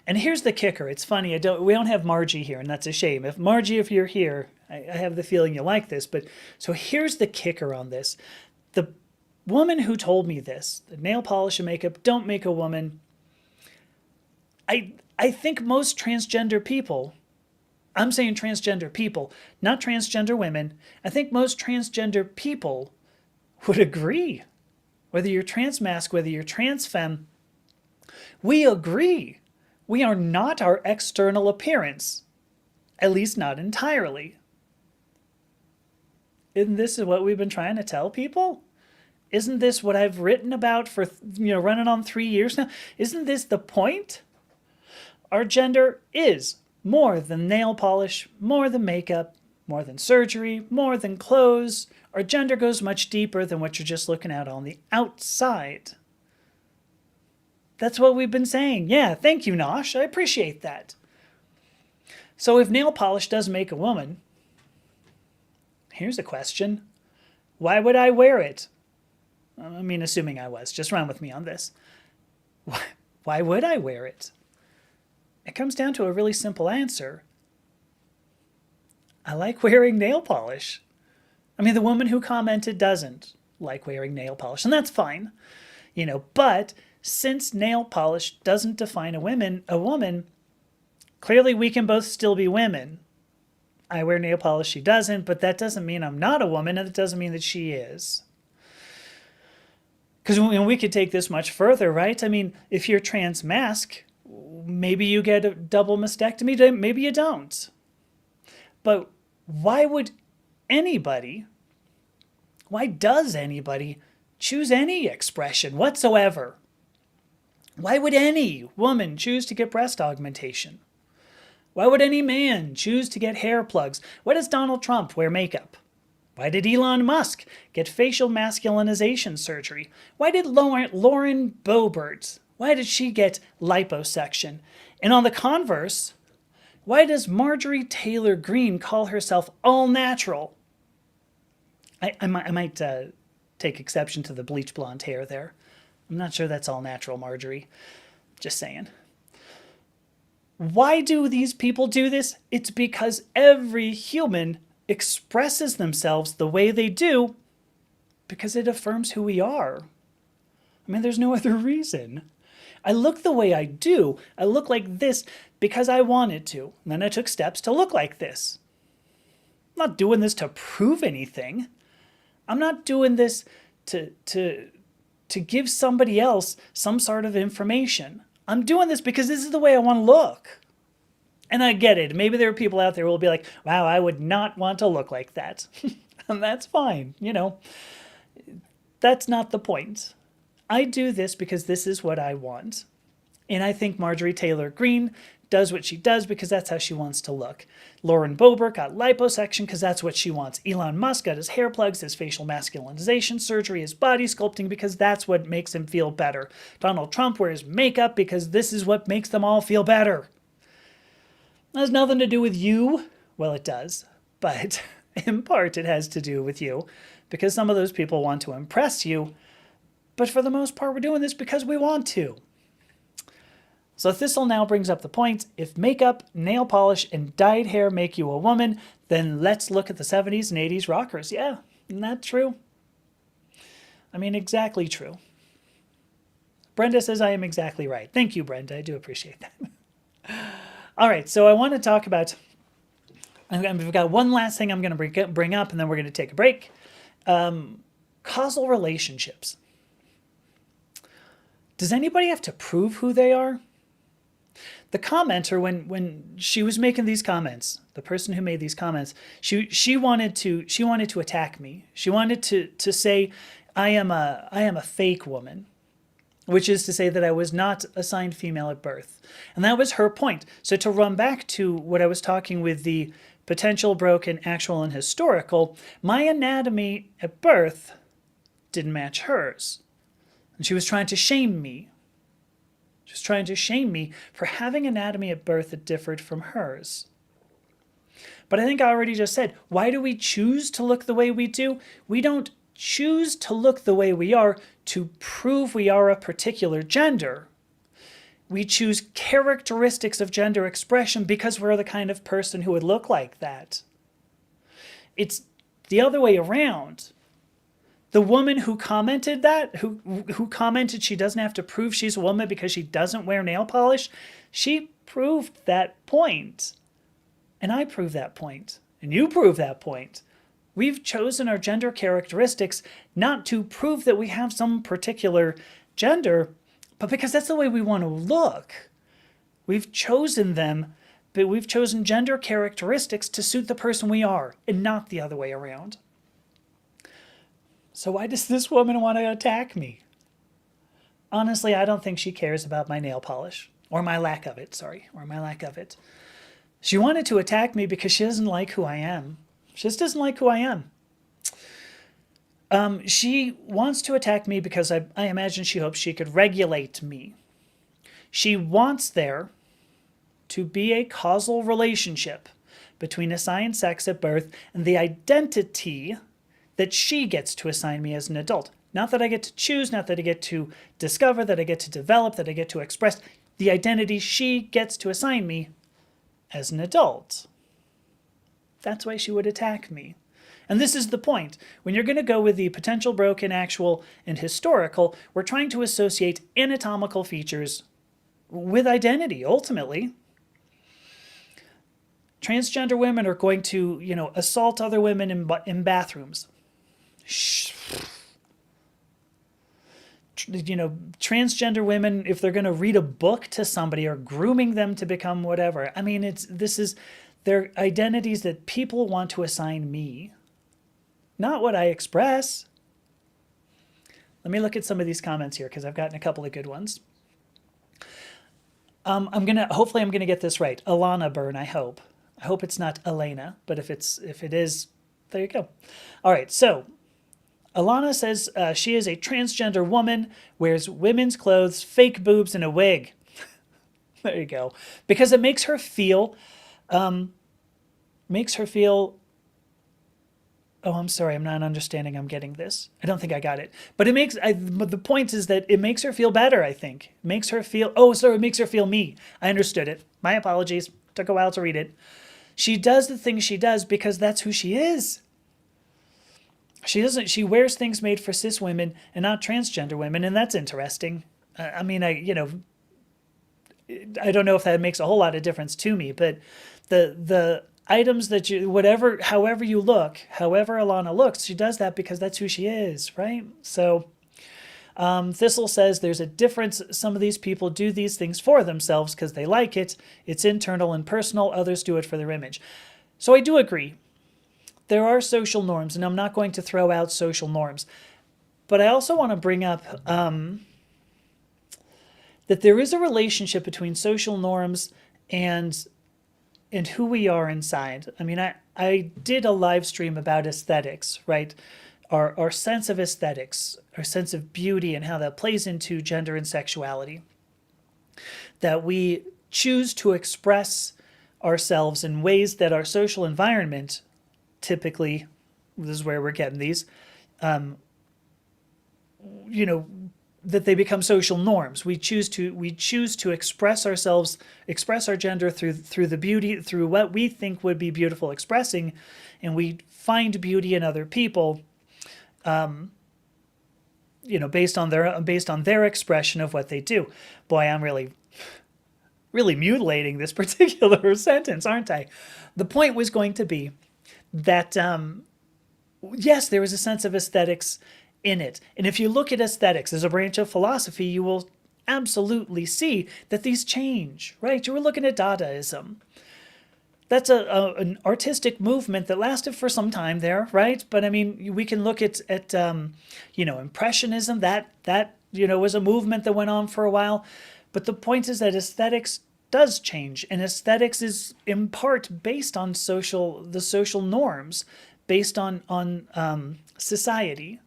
And here's the kicker. It's funny. We don't have Margie here, and that's a shame. Margie, if you're here, I have the feeling you like this. But so here's the kicker on this. The woman who told me this, that nail polish and makeup don't make a woman, I think most transgender people, I'm saying transgender people, not transgender women, I think most transgender people would agree. Whether you're transmasc, whether you're transfemme, we agree. We are not our external appearance, at least not entirely. Isn't this what we've been trying to tell people? Isn't this what I've written about for, running on 3 years now? Isn't this the point? Our gender is more than nail polish, more than makeup, more than surgery, more than clothes. Our gender goes much deeper than what you're just looking at on the outside. That's what we've been saying. Yeah, thank you, Nosh. I appreciate that. So if nail polish does make a woman, here's a question. Why would I wear it? I mean, assuming I was. Just run with me on this. Why would I wear it? It comes down to a really simple answer. I like wearing nail polish. I mean, the woman who commented doesn't like wearing nail polish, and that's fine. But since nail polish doesn't define a woman, clearly we can both still be women. I wear nail polish, she doesn't, but that doesn't mean I'm not a woman, and it doesn't mean that she is. Because we could take this much further, right? I mean, if you're transmasc, maybe you get a double mastectomy, maybe you don't. But why does anybody choose any expression whatsoever? Why would any woman choose to get breast augmentation? Why would any man choose to get hair plugs? Why does Donald Trump wear makeup? Why did Elon Musk get facial masculinization surgery? Why did Lauren Boebert, why did she get liposuction? And on the converse, why does Marjorie Taylor Greene call herself all natural? I might take exception to the bleach blonde hair there. I'm not sure that's all natural, Marjorie. Just saying. Why do these people do this? It's because every human expresses themselves the way they do because it affirms who we are. I mean, there's no other reason. I look the way I do. I look like this because I wanted to. And then I took steps to look like this. I'm not doing this to prove anything. I'm not doing this to give somebody else some sort of information. I'm doing this because this is the way I want to look. And I get it. Maybe there are people out there who will be like, wow, I would not want to look like that. And that's fine. That's not the point. I do this because this is what I want. And I think Marjorie Taylor Greene does what she does because that's how she wants to look. Lauren Boebert got liposuction because that's what she wants. Elon Musk got his hair plugs, his facial masculinization surgery, his body sculpting because that's what makes him feel better. Donald Trump wears makeup because this is what makes them all feel better. It has nothing to do with you. Well, it does, but in part it has to do with you because some of those people want to impress you. But for the most part, we're doing this because we want to. So Thistle now brings up the point, if makeup, nail polish, and dyed hair make you a woman, then let's look at the 70s and 80s rockers. Yeah, isn't that true? I mean, exactly true. Brenda says I am exactly right. Thank you, Brenda. I do appreciate that. All right, so I want to talk about, we've got one last thing I'm going to bring up, and then we're going to take a break. Causal relationships. Does anybody have to prove who they are? The commenter, when she was making these comments, the person who made these comments, she wanted to attack me. She wanted to say I am a fake woman, which is to say that I was not assigned female at birth. And that was her point. So to run back to what I was talking with the potential, broken, actual, and historical, my anatomy at birth didn't match hers. And she was trying to shame me. She was trying to shame me for having anatomy at birth that differed from hers. But I think I already just said, why do we choose to look the way we do? We don't choose to look the way we are to prove we are a particular gender. We choose characteristics of gender expression because we're the kind of person who would look like that. It's the other way around. The woman who commented that, who commented she doesn't have to prove she's a woman because she doesn't wear nail polish, she proved that point. And I proved that point. And you proved that point. We've chosen our gender characteristics not to prove that we have some particular gender, but because that's the way we want to look. We've chosen them, but we've chosen gender characteristics to suit the person we are, and not the other way around. So why does this woman want to attack me? Honestly, I don't think she cares about my nail polish. Or my lack of it, or my lack of it. She wanted to attack me because she doesn't like who I am. She just doesn't like who I am. She wants to attack me because I imagine she hopes she could regulate me. She wants there to be a causal relationship between assigned sex at birth and the identity that she gets to assign me as an adult. Not that I get to choose, not that I get to discover, that I get to develop, that I get to express. The identity she gets to assign me as an adult. That's why she would attack me. And this is the point. When you're going to go with the potential, broken, actual, and historical, we're trying to associate anatomical features with identity, ultimately. Transgender women are going to, assault other women in bathrooms. Transgender women, if they're going to read a book to somebody, are grooming them to become whatever. I mean, they're identities that people want to assign me, not what I express. Let me look at some of these comments here because I've gotten a couple of good ones. Hopefully I'm gonna get this right. Alana Byrne, I hope. I hope it's not Elena, but if it is, there you go. All right, so Alana says she is a transgender woman, wears women's clothes, fake boobs, and a wig. There you go. Because it makes her feel, oh, I'm sorry, I'm not understanding. I'm getting this. I don't think I got it. But the point is that it makes her feel better, I think. It makes her feel, it makes her feel me. I understood it. My apologies. Took a while to read it. She does the things she does because that's who she is. She wears things made for cis women and not transgender women, and that's interesting. I don't know if that makes a whole lot of difference to me, but the items that however you look, however Alana looks, she does that because that's who she is, right? So Thistle says there's a difference. Some of these people do these things for themselves because they like it. It's internal and personal. Others do it for their image. So I do agree. There are social norms, and I'm not going to throw out social norms. But I also want to bring up that there is a relationship between social norms and who we are inside. I mean, I did a live stream about aesthetics, right? Our sense of aesthetics, our sense of beauty, and how that plays into gender and sexuality. That we choose to express ourselves in ways that our social environment, typically, this is where we're getting these, that they become social norms. We choose to express ourselves, express our gender through the beauty, through what we think would be beautiful expressing, and we find beauty in other people, based on their expression of what they do. Boy, I'm really really mutilating this particular sentence, aren't I? The point was going to be that, yes, there was a sense of aesthetics in it. And if you look at aesthetics as a branch of philosophy, you will absolutely see that these change, right? You were looking at Dadaism. That's an artistic movement that lasted for some time there, right? But I mean, we can look at Impressionism. That was a movement that went on for a while. But the point is that aesthetics does change, and aesthetics is in part based on the social norms, based on society.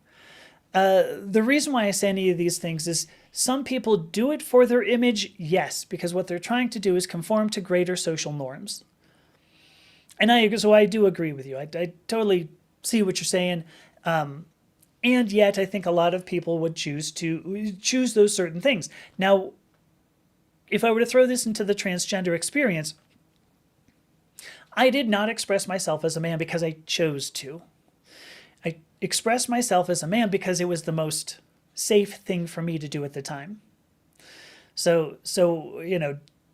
The reason why I say any of these things is some people do it for their image, yes, because what they're trying to do is conform to greater social norms. And so I do agree with you. I totally see what you're saying. And yet I think a lot of people would choose those certain things. Now, if I were to throw this into the transgender experience, I did not express myself as a man because I chose to. I expressed myself as a man because it was the most safe thing for me to do at the time. So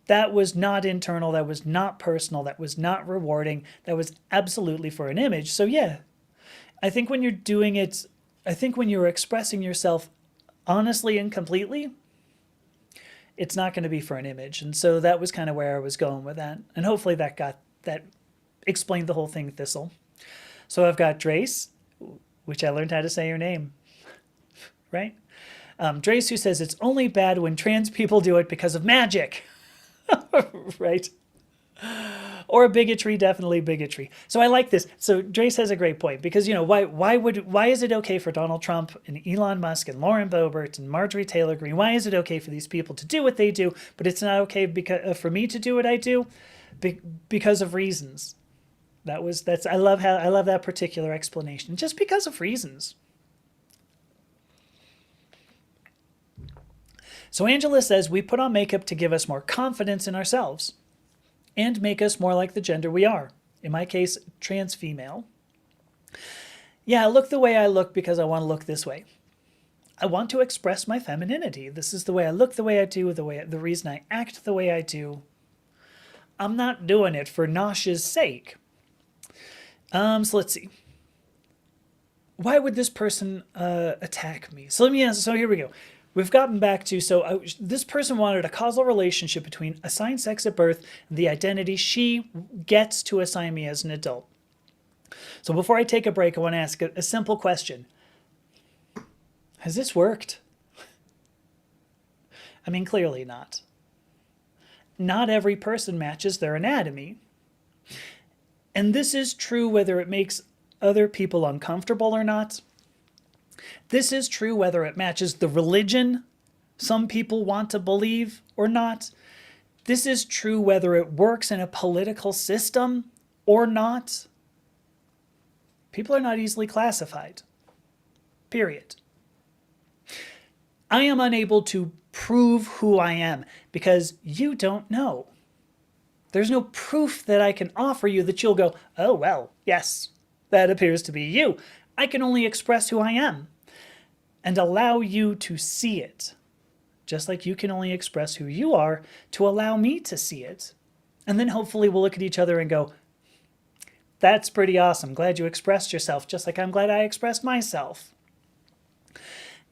that was not internal, that was not personal, that was not rewarding, that was absolutely for an image. So yeah, I think when you're doing it, I think when you're expressing yourself honestly and completely, it's not going to be for an image. And so that was kind of where I was going with that. And hopefully that explained the whole thing, Thistle. So I've got Drace, which I learned how to say your name, right? Drace, who says it's only bad when trans people do it because of magic. Right? Or bigotry, definitely bigotry. So I like this. So Drace has a great point because, why is it okay for Donald Trump and Elon Musk and Lauren Boebert and Marjorie Taylor Greene? Why is it okay for these people to do what they do, but it's not okay for me to do what I do? Because of reasons. I love that particular explanation. Just because of reasons. So Angela says, we put on makeup to give us more confidence in ourselves and make us more like the gender we are. In my case, trans female. Yeah, I look the way I look because I want to look this way. I want to express my femininity. This is the way I look, the way I do, the reason I act the way I do. I'm not doing it for Nosh's sake. So let's see. Why would this person attack me? So here we go. We've gotten back to, this person wanted a causal relationship between assigned sex at birth and the identity she gets to assign me as an adult. So before I take a break, I want to ask a simple question. Has this worked? I mean, clearly not. Not every person matches their anatomy. And this is true whether it makes other people uncomfortable or not. This is true whether it matches the religion some people want to believe or not. This is true whether it works in a political system or not. People are not easily classified. Period. I am unable to prove who I am because you don't know. There's no proof that I can offer you that you'll go, oh, well, yes, that appears to be you. I can only express who I am and allow you to see it, just like you can only express who you are to allow me to see it. And then hopefully we'll look at each other and go, that's pretty awesome. Glad you expressed yourself, just like I'm glad I expressed myself.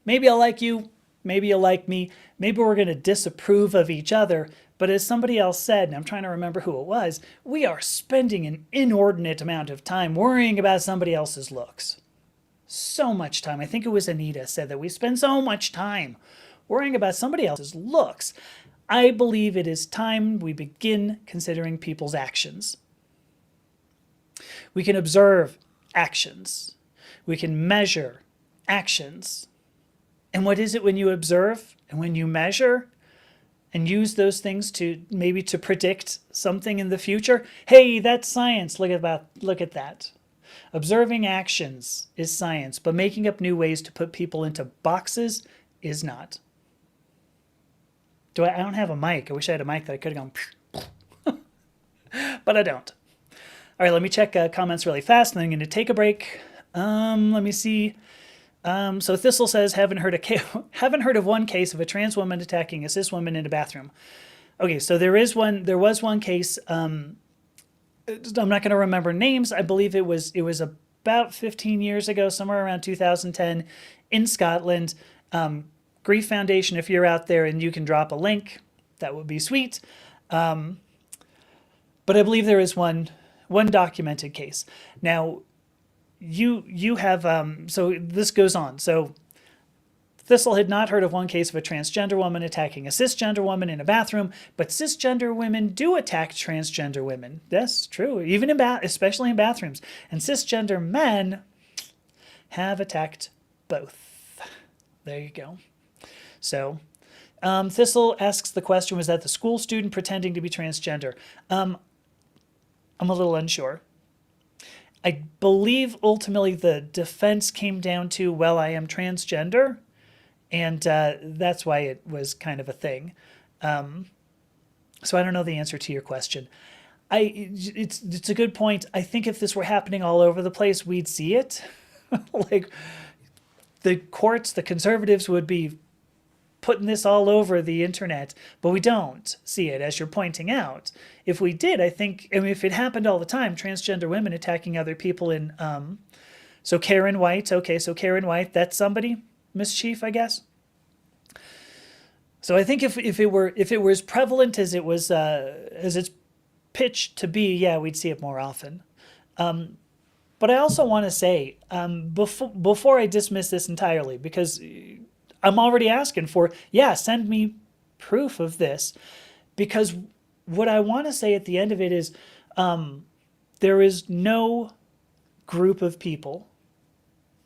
Maybe I'll like you. Maybe you'll like me. Maybe we're going to disapprove of each other. But as somebody else said, and I'm trying to remember who it was, we are spending an inordinate amount of time worrying about somebody else's looks. So much time. I think it was Anita said that we spend so much time worrying about somebody else's looks. I believe it is time we begin considering people's actions. We can observe actions. We can measure actions. And what is it when you observe and when you measure and use those things to predict something in the future? Hey, that's science. Look at that. Observing actions is science, but making up new ways to put people into boxes is not. I don't have a mic. I wish I had a mic that I could have gone, but I don't. All right, let me check comments really fast, and then I'm going to take a break. Let me see. So Thistle says, haven't heard of one case of a trans woman attacking a cis woman in a bathroom. Okay, so there was one case. I'm not going to remember names. I believe it was about 15 years ago, somewhere around 2010, in Scotland. Grief Foundation, if you're out there and you can drop a link, that would be sweet. But I believe there is one documented case. Now, you have so this goes on. So Thistle had not heard of one case of a transgender woman attacking a cisgender woman in a bathroom, but cisgender women do attack transgender women. Yes, true, even especially in bathrooms. And cisgender men have attacked both. There you go. So, Thistle asks the question, was that the school student pretending to be transgender? I'm a little unsure. I believe ultimately the defense came down to, well, I am transgender, and that's why it was kind of a thing. So I don't know the answer to your question. It's a good point. I think if this were happening all over the place, we'd see it. Like the courts, the conservatives would be putting this all over the internet, but we don't see it, as you're pointing out. If we did, I mean, if it happened all the time, transgender women attacking other people in, so Karen White, okay, so Karen White, that's somebody, mischief, I guess. So I think if it were as prevalent as it was, as it's pitched to be, yeah, we'd see it more often. But I also want to say, before I dismiss this entirely, because I'm already asking for, yeah, send me proof of this, because what I want to say at the end of it is, there is no group of people,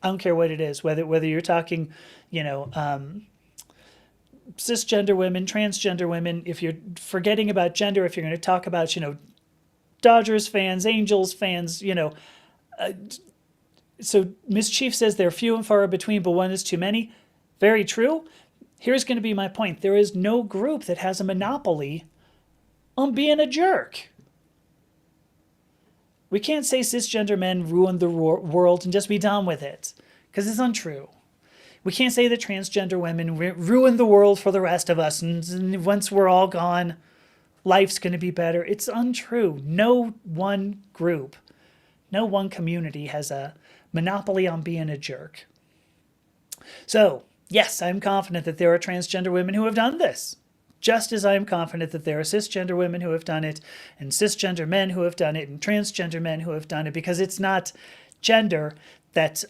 I don't care what it is, whether you're talking, cisgender women, transgender women, if you're forgetting about gender, if you're going to talk about, Dodgers fans, Angels fans, so Miss Chief says they're few and far between, but one is too many. Very true. Here's going to be my point. There is no group that has a monopoly on being a jerk. We can't say cisgender men ruined the world and just be done with it, because it's untrue. We can't say that transgender women ruined the world for the rest of us, and once we're all gone, life's going to be better. It's untrue. No one group, no one community has a monopoly on being a jerk. So, yes, I'm confident that there are transgender women who have done this, just as I am confident that there are cisgender women who have done it, and cisgender men who have done it, and transgender men who have done it, because it's not gender that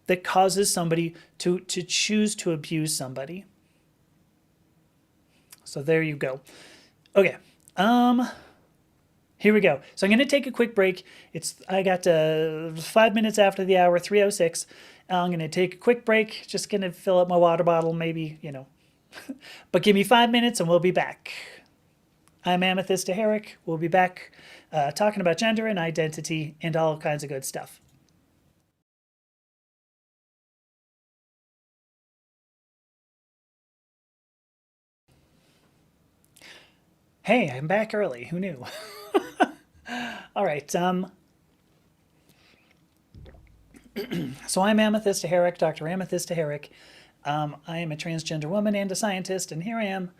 that causes somebody to choose to abuse somebody. So there you go. Okay. Here we go. So I'm going to take a quick break. I got 5 minutes after the hour, 3:06. I'm going to take a quick break. Just going to fill up my water bottle, maybe, But give me 5 minutes and we'll be back. I'm Amethyst Herrick. We'll be back talking about gender and identity and all kinds of good stuff. Hey, I'm back early. Who knew? All right. So I'm Amethyst Herrick, Dr. Amethyst Herrick. I am a transgender woman and a scientist, and here I am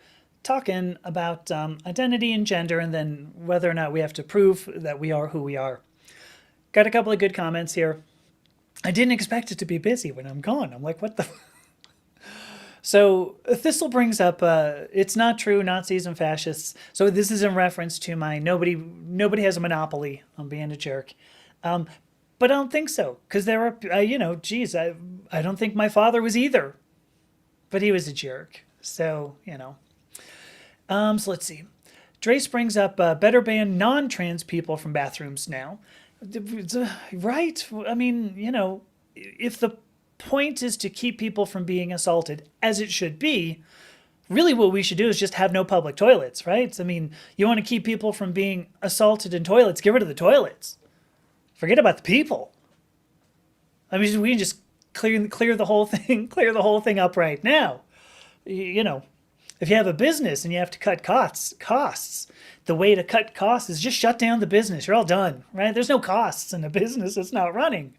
talking about identity and gender, and then whether or not we have to prove that we are who we are. Got a couple of good comments here. I didn't expect it to be busy when I'm gone. I'm like, what the... So Thistle brings up, it's not true, Nazis and fascists. So this is in reference to my nobody has a monopoly on being a jerk. But I don't think so, because there are, geez, I don't think my father was either. But he was a jerk. So, So let's see. Drace brings up, better ban non-trans people from bathrooms now. Right? I mean, if the point is to keep people from being assaulted, as it should be, really what we should do is just have no public toilets, right? I mean, you want to keep people from being assaulted in toilets, get rid of the toilets. Forget about the people. I mean, we can just clear the whole thing up right now. If you have a business and you have to cut costs, the way to cut costs is just shut down the business. You're all done, right? There's no costs in a business that's not running.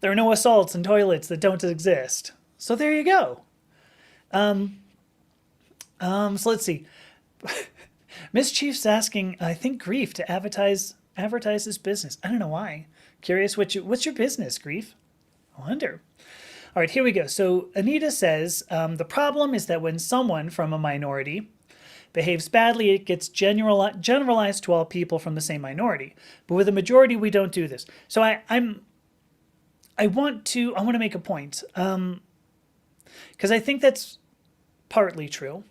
There are no assaults in toilets that don't exist. So there you go. So let's see. Mischief's asking, I think, Grief to advertise his business. I don't know why. Curious, what's your business, Grief? I wonder. All right, here we go. So Anita says, the problem is that when someone from a minority behaves badly, it gets generalized to all people from the same minority. But with a majority, we don't do this. So I want to make a point, because I think that's partly true.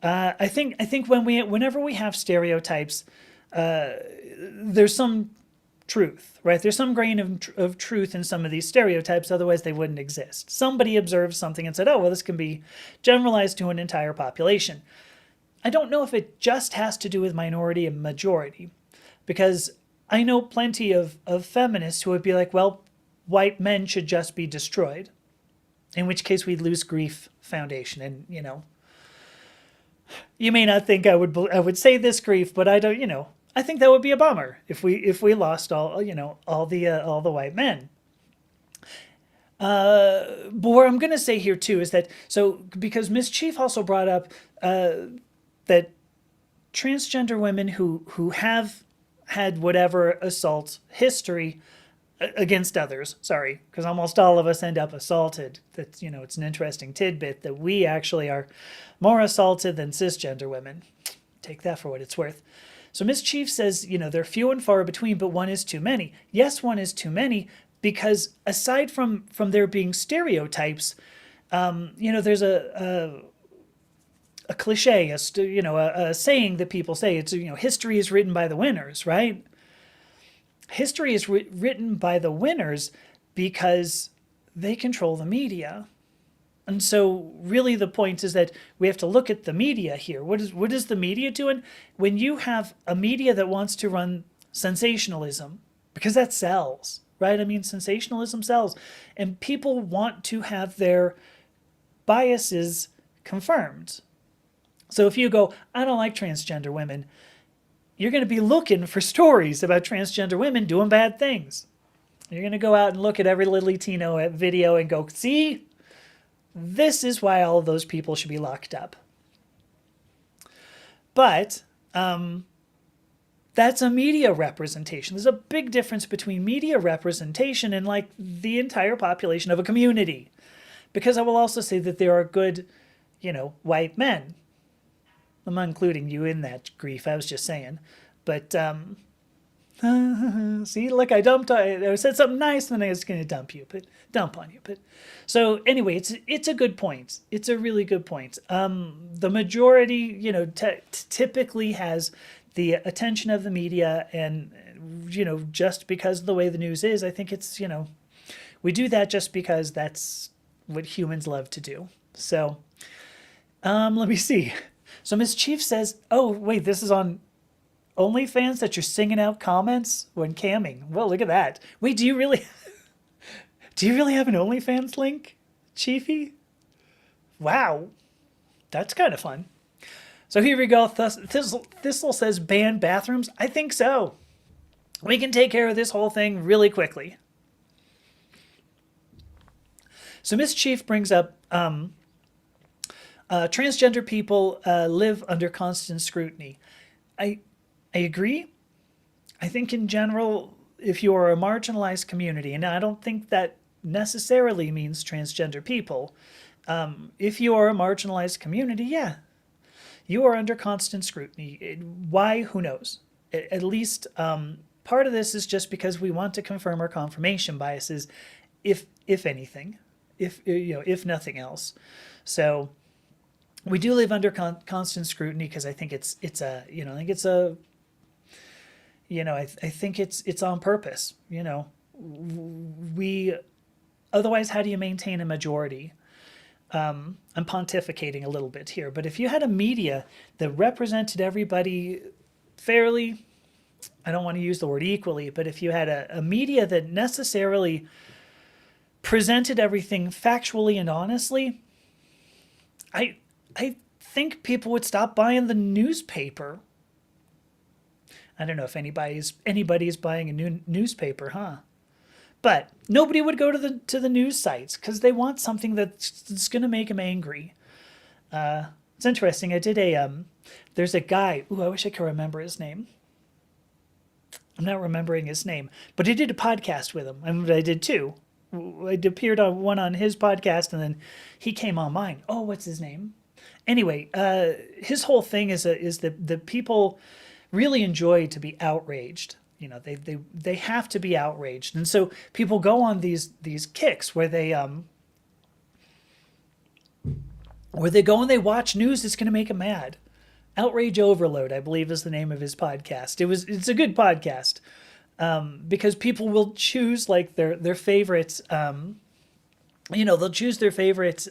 I think whenever we have stereotypes, there's some truth, right? There's some grain of truth in some of these stereotypes, otherwise they wouldn't exist. Somebody observed something and said, oh, well, this can be generalized to an entire population. I don't know if it just has to do with minority and majority, because I know plenty of feminists who would be like, well, white men should just be destroyed, in which case we'd lose Grief Foundation. And, you may not think I would say this, Grief, but I don't, I think that would be a bummer if we lost all the white men. But what I'm going to say here too is that, so because Miss Chief also brought up that transgender women who have had whatever assault history against others, sorry, because almost all of us end up assaulted. That's, it's an interesting tidbit that we actually are more assaulted than cisgender women. Take that for what it's worth. So Miss Chief says, they're few and far between, but one is too many. Yes, one is too many, because aside from there being stereotypes, there's a cliche, a saying that people say. It's, history is written by the winners, right? History is written by the winners because they control the media. And so really the point is that we have to look at the media here. What is the media doing? When you have a media that wants to run sensationalism, because that sells, right? I mean, sensationalism sells. And people want to have their biases confirmed. So if you go, I don't like transgender women, you're going to be looking for stories about transgender women doing bad things. You're going to go out and look at every Latino video and go, see, this is why all of those people should be locked up. But that's a media representation. There's a big difference between media representation and like the entire population of a community. Because I will also say that there are good, white men. I'm not including you in that, Grief. I was just saying. But see, look, I said something nice, and then I was going to dump on you. But so anyway, it's a good point. It's a really good point. The majority, typically has the attention of the media, and just because of the way the news is, I think it's we do that just because that's what humans love to do. So let me see. So Miss Chief says, oh, wait, this is on OnlyFans that you're singing out comments when camming. Well, look at that. Wait, do you really have an OnlyFans link, Chiefy? Wow. That's kind of fun. So here we go. Thistle says ban bathrooms. I think so. We can take care of this whole thing really quickly. So Miss Chief brings up transgender people live under constant scrutiny. I agree. I think in general, if you are a marginalized community, and I don't think that necessarily means transgender people, if you are a marginalized community, yeah, you are under constant scrutiny. Why? Who knows? At least part of this is just because we want to confirm our confirmation biases, if anything, if nothing else. So we do live under constant scrutiny because I think it's on purpose. Otherwise, how do you maintain a majority? I'm pontificating a little bit here, but if you had a media that represented everybody fairly, I don't want to use the word equally, but if you had a media that necessarily presented everything factually and honestly, I think people would stop buying the newspaper. I don't know if anybody's buying a new newspaper, huh? But nobody would go to the news sites because they want something that's going to make them angry. It's interesting. I did there's a guy, ooh, I wish I could remember his name. I'm not remembering his name, but I did a podcast with him. And I did two. I appeared on one on his podcast, and then he came on mine. Oh, what's his name? Anyway, his whole thing is the people really enjoy to be outraged. You know, they have to be outraged, and so people go on these kicks where they go and they watch news that's going to make them mad. Outrage Overload, I believe, is the name of his podcast. It's a good podcast, because people will choose like their favorites. They'll choose their favorites.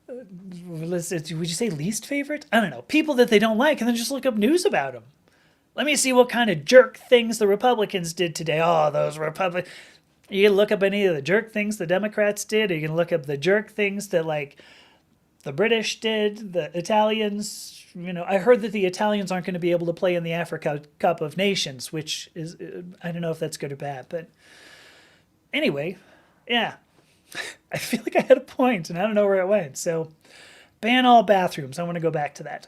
Would you say least favorite? I don't know. People that they don't like, and then just look up news about them. Let me see what kind of jerk things the Republicans did today. Oh, those Republicans. You can look up any of the jerk things the Democrats did, or you can look up the jerk things that like the British did, the Italians. You know, I heard that the Italians aren't going to be able to play in the Africa Cup of Nations, which is, I don't know if that's good or bad. But anyway, yeah. I feel like I had a point, and I don't know where it went. So, ban all bathrooms. I want to go back to that.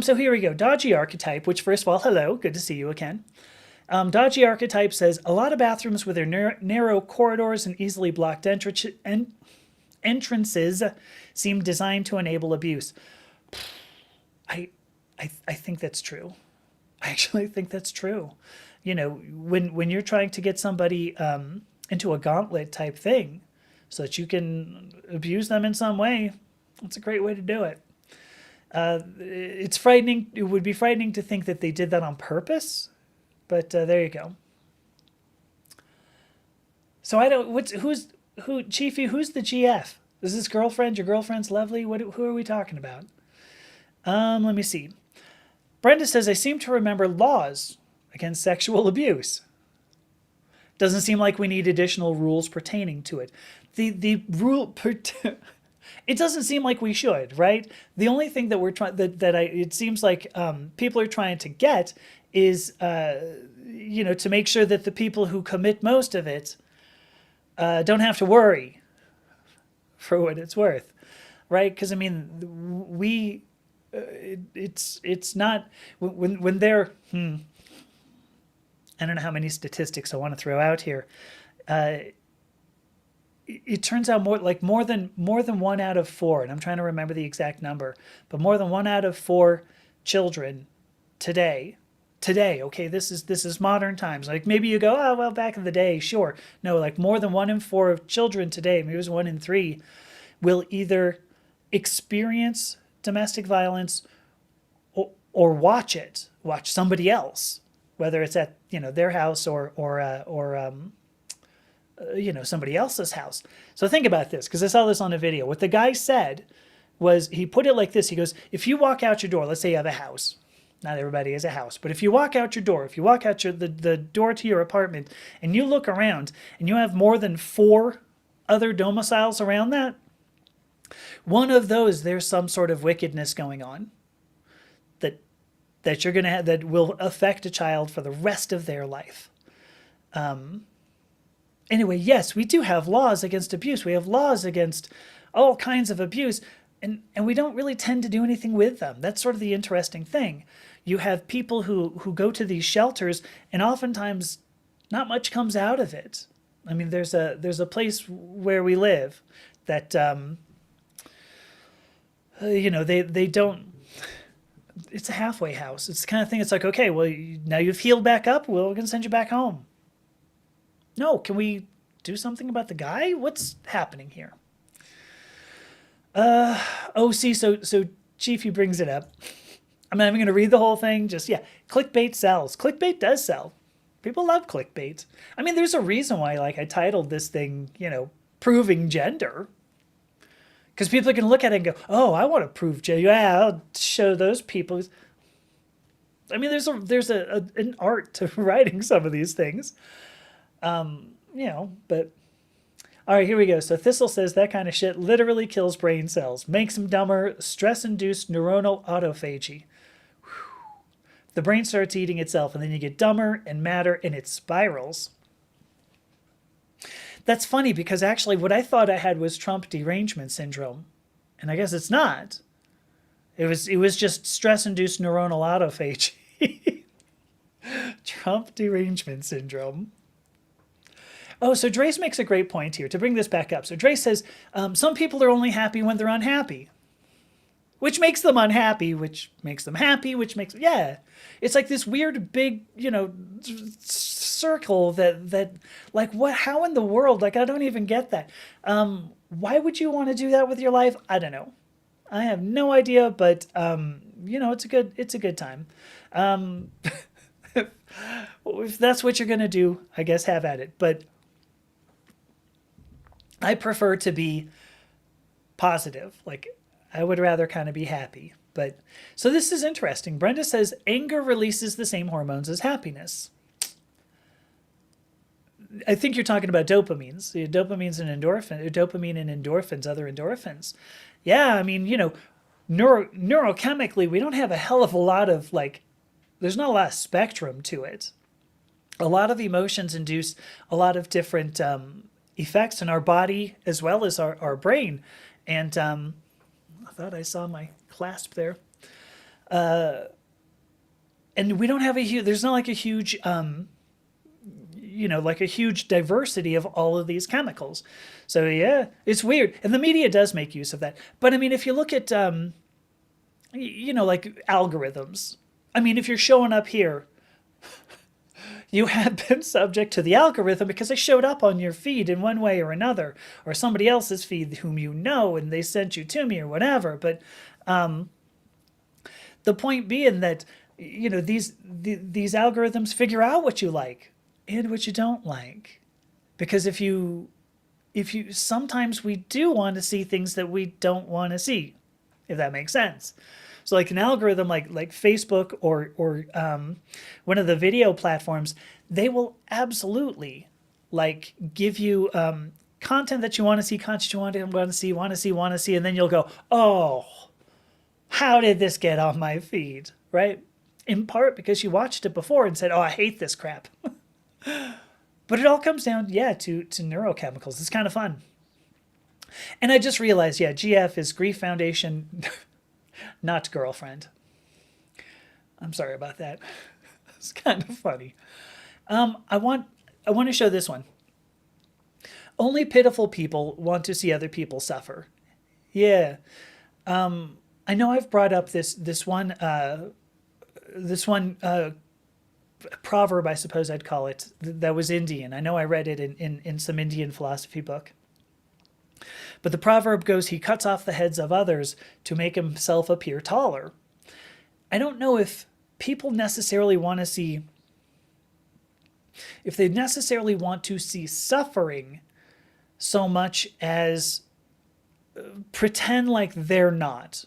So here we go. Dodgy Archetype, which first of all, hello. Good to see you again. Dodgy Archetype says, a lot of bathrooms with their narrow corridors and easily blocked entrances seem designed to enable abuse. I think that's true. I actually think that's true. You know, when you're trying to get somebody into a gauntlet type thing so that you can abuse them in some way, that's a great way to do it. It's frightening. It would be frightening to think that they did that on purpose, but there you go. So I don't. Chiefy? Who's the GF? Is this girlfriend? Your girlfriend's lovely. Who are we talking about? Let me see. Brenda says, I seem to remember laws against sexual abuse. Doesn't seem like we need additional rules pertaining to it. The rule it doesn't seem like we should, right? The only thing that we're trying it seems like people are trying to get is to make sure that the people who commit most of it don't have to worry, for what it's worth, right? Because I mean, it's not when they're I don't know how many statistics I want to throw out here. It turns out more than 1 out of 4, and I'm trying to remember the exact number, but more than 1 out of 4 children today, okay, this is modern times. Like maybe you go, oh well, back in the day, sure. No, like more than 1 in 4 of children today, maybe it was 1 in 3, will either experience domestic violence or watch somebody else, whether it's at their house or somebody else's house. So think about this, because I saw this on a video. What the guy said was, he put it like this. He goes, if you walk out your door, let's say you have a house. Not everybody has a house, but if you walk out your door, if you walk out the door to your apartment and you look around and you have more than 4 other domiciles around that, one of those, there's some sort of wickedness going on that you're going to have, that will affect a child for the rest of their life. Anyway, yes, we do have laws against abuse. We have laws against all kinds of abuse, and we don't really tend to do anything with them. That's sort of the interesting thing. You have people who go to these shelters, and oftentimes not much comes out of it. I mean, there's a place where we live that they don't. It's a halfway house. It's the kind of thing. It's like, okay, well, now you've healed back up. Well, we're gonna send you back home. No, can we do something about the guy? What's happening here? See, so Chiefy brings it up. I'm not even going to read the whole thing. Just, yeah, clickbait sells. Clickbait does sell. People love clickbait. I mean, there's a reason why, like, I titled this thing, proving gender. Because people are going to look at it and go, oh, I want to prove gender. Yeah, I'll show those people. I mean, there's an art to writing some of these things. But all right, here we go. So Thistle says that kind of shit literally kills brain cells, makes them dumber, stress-induced neuronal autophagy. Whew. The brain starts eating itself, and then you get dumber and madder, and it spirals. That's funny, because actually what I thought I had was Trump derangement syndrome, and I guess it's not. It was just stress-induced neuronal autophagy. Trump derangement syndrome. Oh, so Drace makes a great point here to bring this back up. So Drace says, some people are only happy when they're unhappy, which makes them unhappy, which makes them happy, which makes, yeah. It's like this weird big, circle that like what, how in the world? Like, I don't even get that. Why would you want to do that with your life? I don't know. I have no idea, but, it's a good time. If that's what you're going to do, I guess have at it. But I prefer to be positive. Like, I would rather kind of be happy. But so this is interesting. Brenda says anger releases the same hormones as happiness. I think you're talking about dopamines. Dopamines and dopamine and endorphins, other endorphins. Yeah, I mean, neurochemically, we don't have a hell of a lot of there's not a lot of spectrum to it. A lot of emotions induce a lot of different effects in our body as well as our brain. And I thought I saw my clasp there. And we don't have there's not like a huge, like a huge diversity of all of these chemicals. So yeah, it's weird. And the media does make use of that. But I mean, if you look at, like algorithms, I mean, if you're showing up here, you have been subject to the algorithm because they showed up on your feed in one way or another, or somebody else's feed whom you know, and they sent you to me or whatever. But the point being that, these algorithms figure out what you like and what you don't like. Because if you sometimes we do want to see things that we don't want to see, if that makes sense. So like an algorithm like Facebook or one of the video platforms, they will absolutely give you content that you want to see, content you want to see, and then you'll go, oh, how did this get on my feed, right? In part because you watched it before and said, oh, I hate this crap. But it all comes down, to neurochemicals. It's kind of fun. And I just realized, GF is Grief Foundation, not girlfriend. I'm sorry about that. It's kind of funny. I want to show this one. Only pitiful people want to see other people suffer. Yeah. I know I've brought up this one proverb, I suppose I'd call it, that was Indian. I know I read it in some Indian philosophy book. But the proverb goes, he cuts off the heads of others to make himself appear taller. I don't know if people necessarily want to see, if they necessarily want to see suffering so much as pretend like they're not.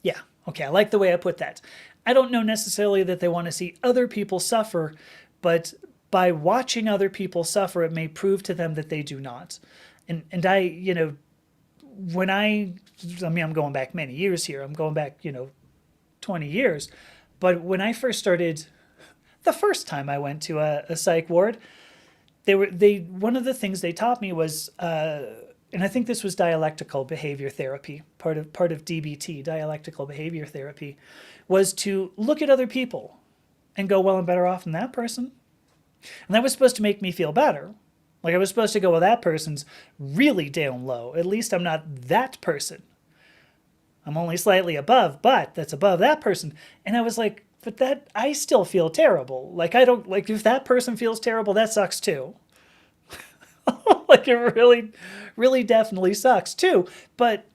Yeah, okay, I like the way I put that. I don't know necessarily that they want to see other people suffer, but by watching other people suffer, it may prove to them that they do not. And I, I'm going back many years here. I'm going back, 20 years. But when I first started, the first time I went to a psych ward, one of the things they taught me was, and I think this was dialectical behavior therapy, part of DBT, dialectical behavior therapy, was to look at other people and go, well, I'm better off than that person. And that was supposed to make me feel better. Like I was supposed to go, well, that person's really down low. At least I'm not that person. I'm only slightly above, but that's above that person. And I was like, but I still feel terrible. Like if that person feels terrible, that sucks too. Like it really, really definitely sucks too. But,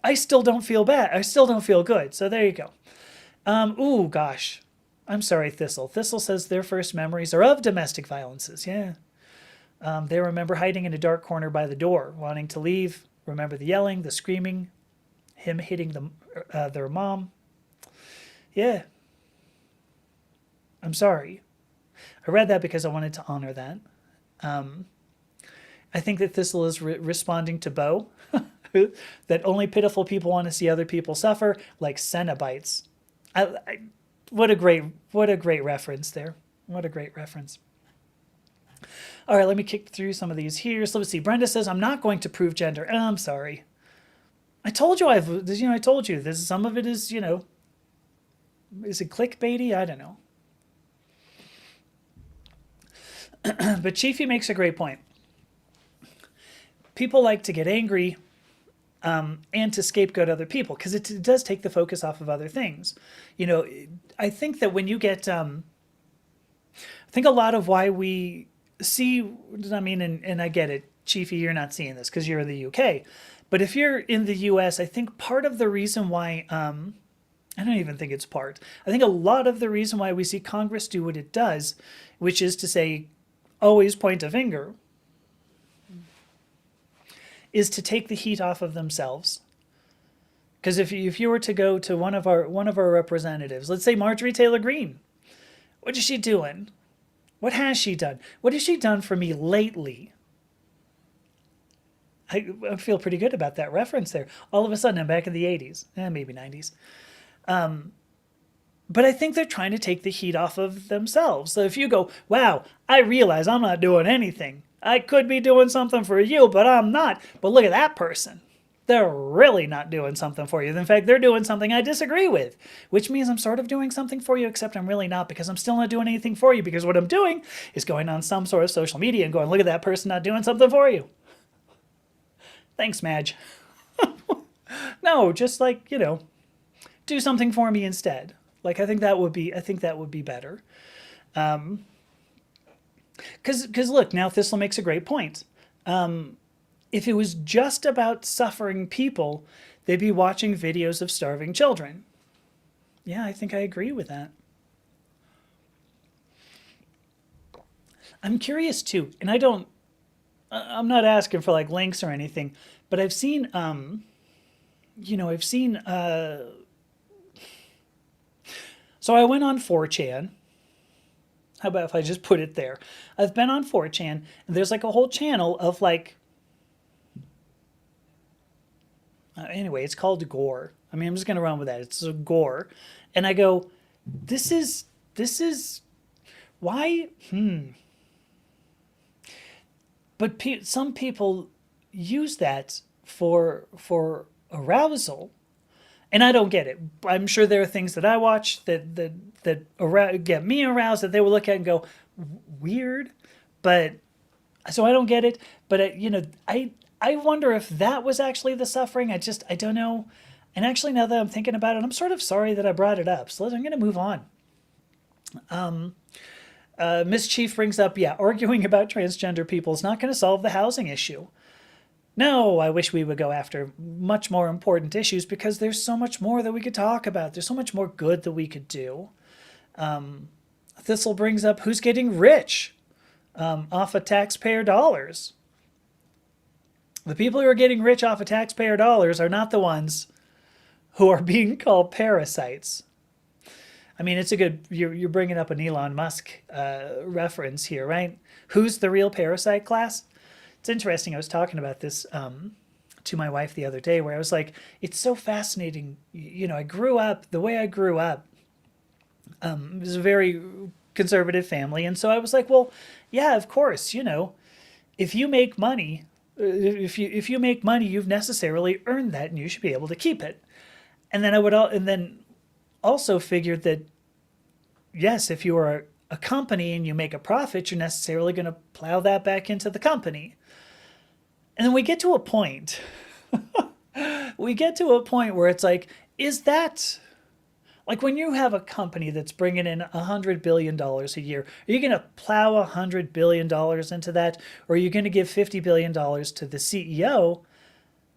I still don't feel bad. I still don't feel good. So there you go. Ooh, gosh. I'm sorry, Thistle. Thistle says their first memories are of domestic violences. Yeah. They remember hiding in a dark corner by the door, wanting to leave. Remember the yelling, the screaming, him hitting their mom. Yeah. I'm sorry. I read that because I wanted to honor that. I think that Thistle is responding to Bo, that only pitiful people want to see other people suffer, like Cenobites. What a great reference there. What a great reference. All right, let me kick through some of these here. So let's see. Brenda says, I'm not going to prove gender. I'm sorry. I told you I told you this. Some of it is, is it clickbaity? I don't know. But Chiefy makes a great point. People like to get angry and to scapegoat other people because it does take the focus off of other things. You know, I think that when you get, I think a lot of why we see, I mean, and I get it, Chiefy, you're not seeing this because you're in the UK. But if you're in the US, I think part of the reason why, I don't even think it's part, I think a lot of the reason why we see Congress do what it does, which is to say, always point a finger, is to take the heat off of themselves. Because if you were to go to one of our representatives, let's say Marjorie Taylor Greene, what is she doing? What has she done? What has she done for me lately? I feel pretty good about that reference there. All of a sudden, I'm back in the 80s, maybe 90s. But I think they're trying to take the heat off of themselves. So if you go, wow, I realize I'm not doing anything. I could be doing something for you, but I'm not. But look at that person. They're really not doing something for you. In fact, they're doing something I disagree with, which means I'm sort of doing something for you, except I'm really not because I'm still not doing anything for you because what I'm doing is going on some sort of social media and going, look at that person not doing something for you. Thanks, Madge. No, just like, do something for me instead. Like I think that would be better. Because look, now Thistle makes a great point. If it was just about suffering people, they'd be watching videos of starving children. Yeah, I think I agree with that. I'm curious too, and I'm not asking for like links or anything, but I've seen, I've seen, so I went on 4chan. How about if I just put it there? I've been on 4chan, and there's like a whole channel of like, anyway, it's called gore. I mean, I'm just going to run with that. It's a gore. And I go, this is, why? But some people use that for arousal. And I don't get it. I'm sure there are things that I watch that get me aroused that they will look at and go, weird. But so I don't get it. But I wonder if that was actually the suffering. I don't know. And actually, now that I'm thinking about it, I'm sort of sorry that I brought it up. So I'm going to move on. Miss Chief brings up, arguing about transgender people is not going to solve the housing issue. No, I wish we would go after much more important issues because there's so much more that we could talk about. There's so much more good that we could do. Thistle brings up who's getting rich off of taxpayer dollars. The people who are getting rich off of taxpayer dollars are not the ones who are being called parasites. I mean, it's a good, you're bringing up an Elon Musk reference here, right? Who's the real parasite class? It's interesting. I was talking about this to my wife the other day where I was like, it's so fascinating. I grew up, the way I grew up, it was a very conservative family. And so I was like, well, yeah, of course, if you make money, if you make money, you've necessarily earned that and you should be able to keep it. And then also figured that, yes, if you are a company and you make a profit, you're necessarily going to plow that back into the company. And then we get to a point, where it's like, is that, like when you have a company that's bringing in $100 billion a year, are you going to plow $100 billion into that? Or are you going to give $50 billion to the CEO?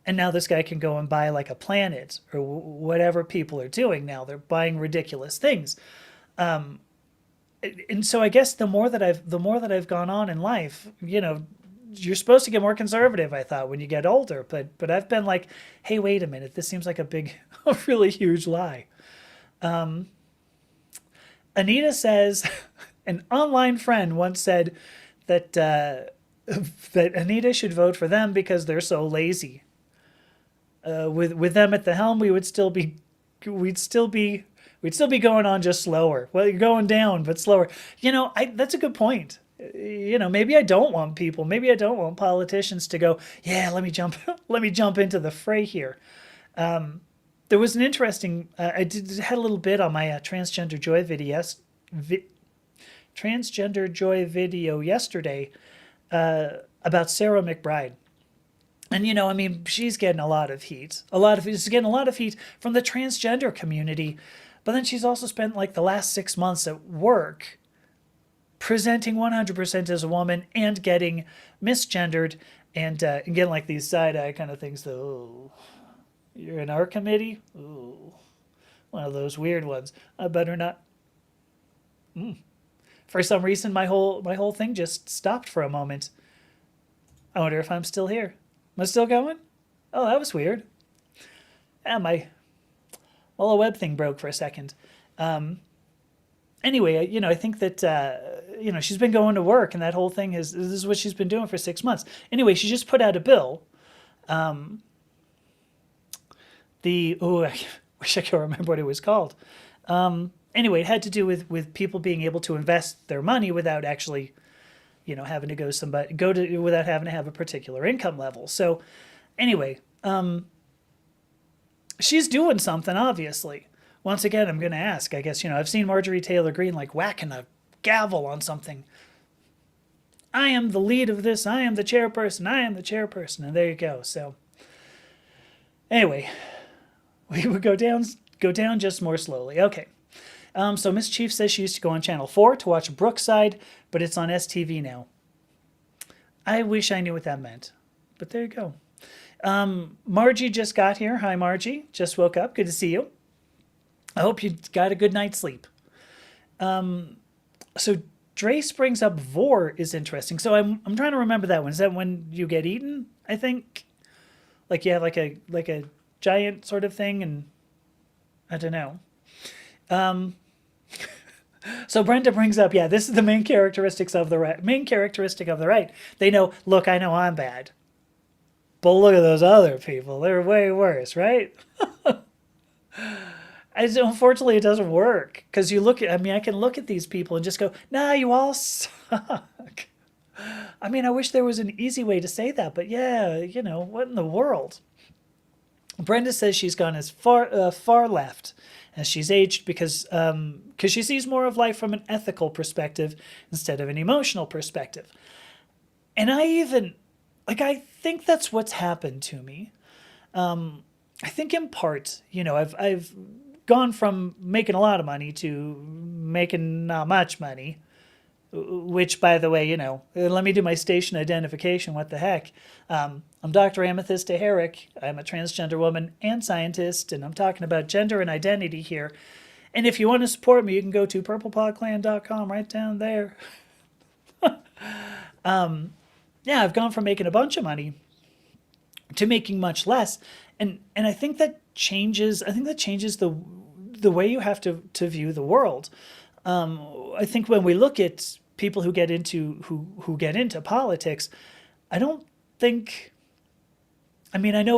And now this guy can go and buy like a planet or whatever people are doing now. They're buying ridiculous things. And so I guess the more that I've gone on in life, you're supposed to get more conservative, I thought, when you get older. But I've been like, hey, wait a minute. This seems like a really huge lie. Anita says, an online friend once said that that Anita should vote for them because they're so lazy. With them at the helm, we'd still be going on just slower. Well, you're going down, but slower. That's a good point. Maybe I don't want politicians to go, yeah, let me jump into the fray here. There was an interesting, had a little bit on my Transgender Joy video, Transgender Joy video yesterday about Sarah McBride. And, I mean, she's getting a lot of heat. She's getting a lot of heat from the transgender community. But then she's also spent like the last 6 months at work presenting 100% as a woman and getting misgendered and getting like these side eye kind of things. Oh, you're in our committee? Ooh, one of those weird ones. I better not. For some reason, my whole thing just stopped for a moment. I wonder if I'm still here. Am I still going? Oh, that was weird. And my little web thing broke for a second. Anyway, I think that, she's been going to work and that whole thing this is what she's been doing for 6 months. Anyway, she just put out a bill. I wish I could remember what it was called. Anyway, it had to do with people being able to invest their money without actually having to without having to have a particular income level. So anyway, she's doing something, obviously. Once again, I'm going to ask, I guess, I've seen Marjorie Taylor Greene like whacking a gavel on something. I am the lead of this. I am the chairperson. I am the chairperson. And there you go. So anyway, we would go down just more slowly. Okay. So Miss Chief says she used to go on Channel 4 to watch Brookside, but it's on STV now. I wish I knew what that meant, but there you go. Margie just got here. Hi, Margie. Just woke up. Good to see you. I hope you got a good night's sleep. So Drace brings up vor is interesting. So I'm trying to remember that one. Is that when you get eaten? I think, like you have like a giant sort of thing, and I don't know. So Brenda brings up, this is the main characteristic of the right. They know, look, I know I'm bad, but look at those other people. They're way worse, right? Unfortunately, it doesn't work because I can look at these people and just go, nah, you all suck. I mean, I wish there was an easy way to say that, but what in the world? Brenda says she's gone as far left as she's aged because she sees more of life from an ethical perspective instead of an emotional perspective. And I think that's what's happened to me. I think in part, I've gone from making a lot of money to making not much money, which, by the way, let me do my station identification. What the heck? I'm Dr. Amethyst Herrick. I'm a transgender woman and scientist, and I'm talking about gender and identity here. And if you want to support me, you can go to purplepodclan.com right down there. I've gone from making a bunch of money to making much less. And I think that changes the way you have to view the world. I think when we look at people who get into politics, I know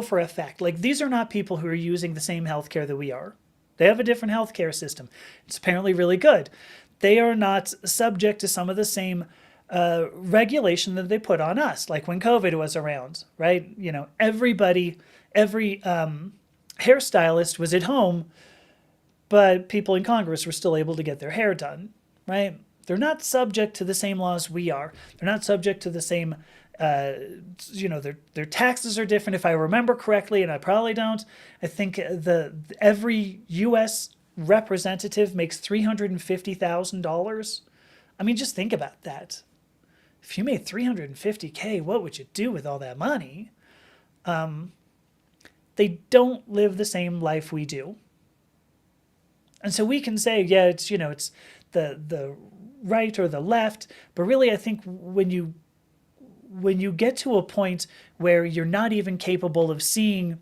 for a fact, like, these are not people who are using the same healthcare that we are. They have a different healthcare system. It's apparently really good. They are not subject to some of the same regulation that they put on us, like when COVID was around, right? Every hairstylist was at home, but people in Congress were still able to get their hair done, right? They're not subject to the same laws we are. They're not subject to the same, their taxes are different. If I remember correctly, and I probably don't, I think every U.S. representative makes $350,000. I mean, just think about that. If you made $350K, what would you do with all that money? They don't live the same life we do. And so we can say, it's the right or the left, but really I think when you get to a point where you're not even capable of seeing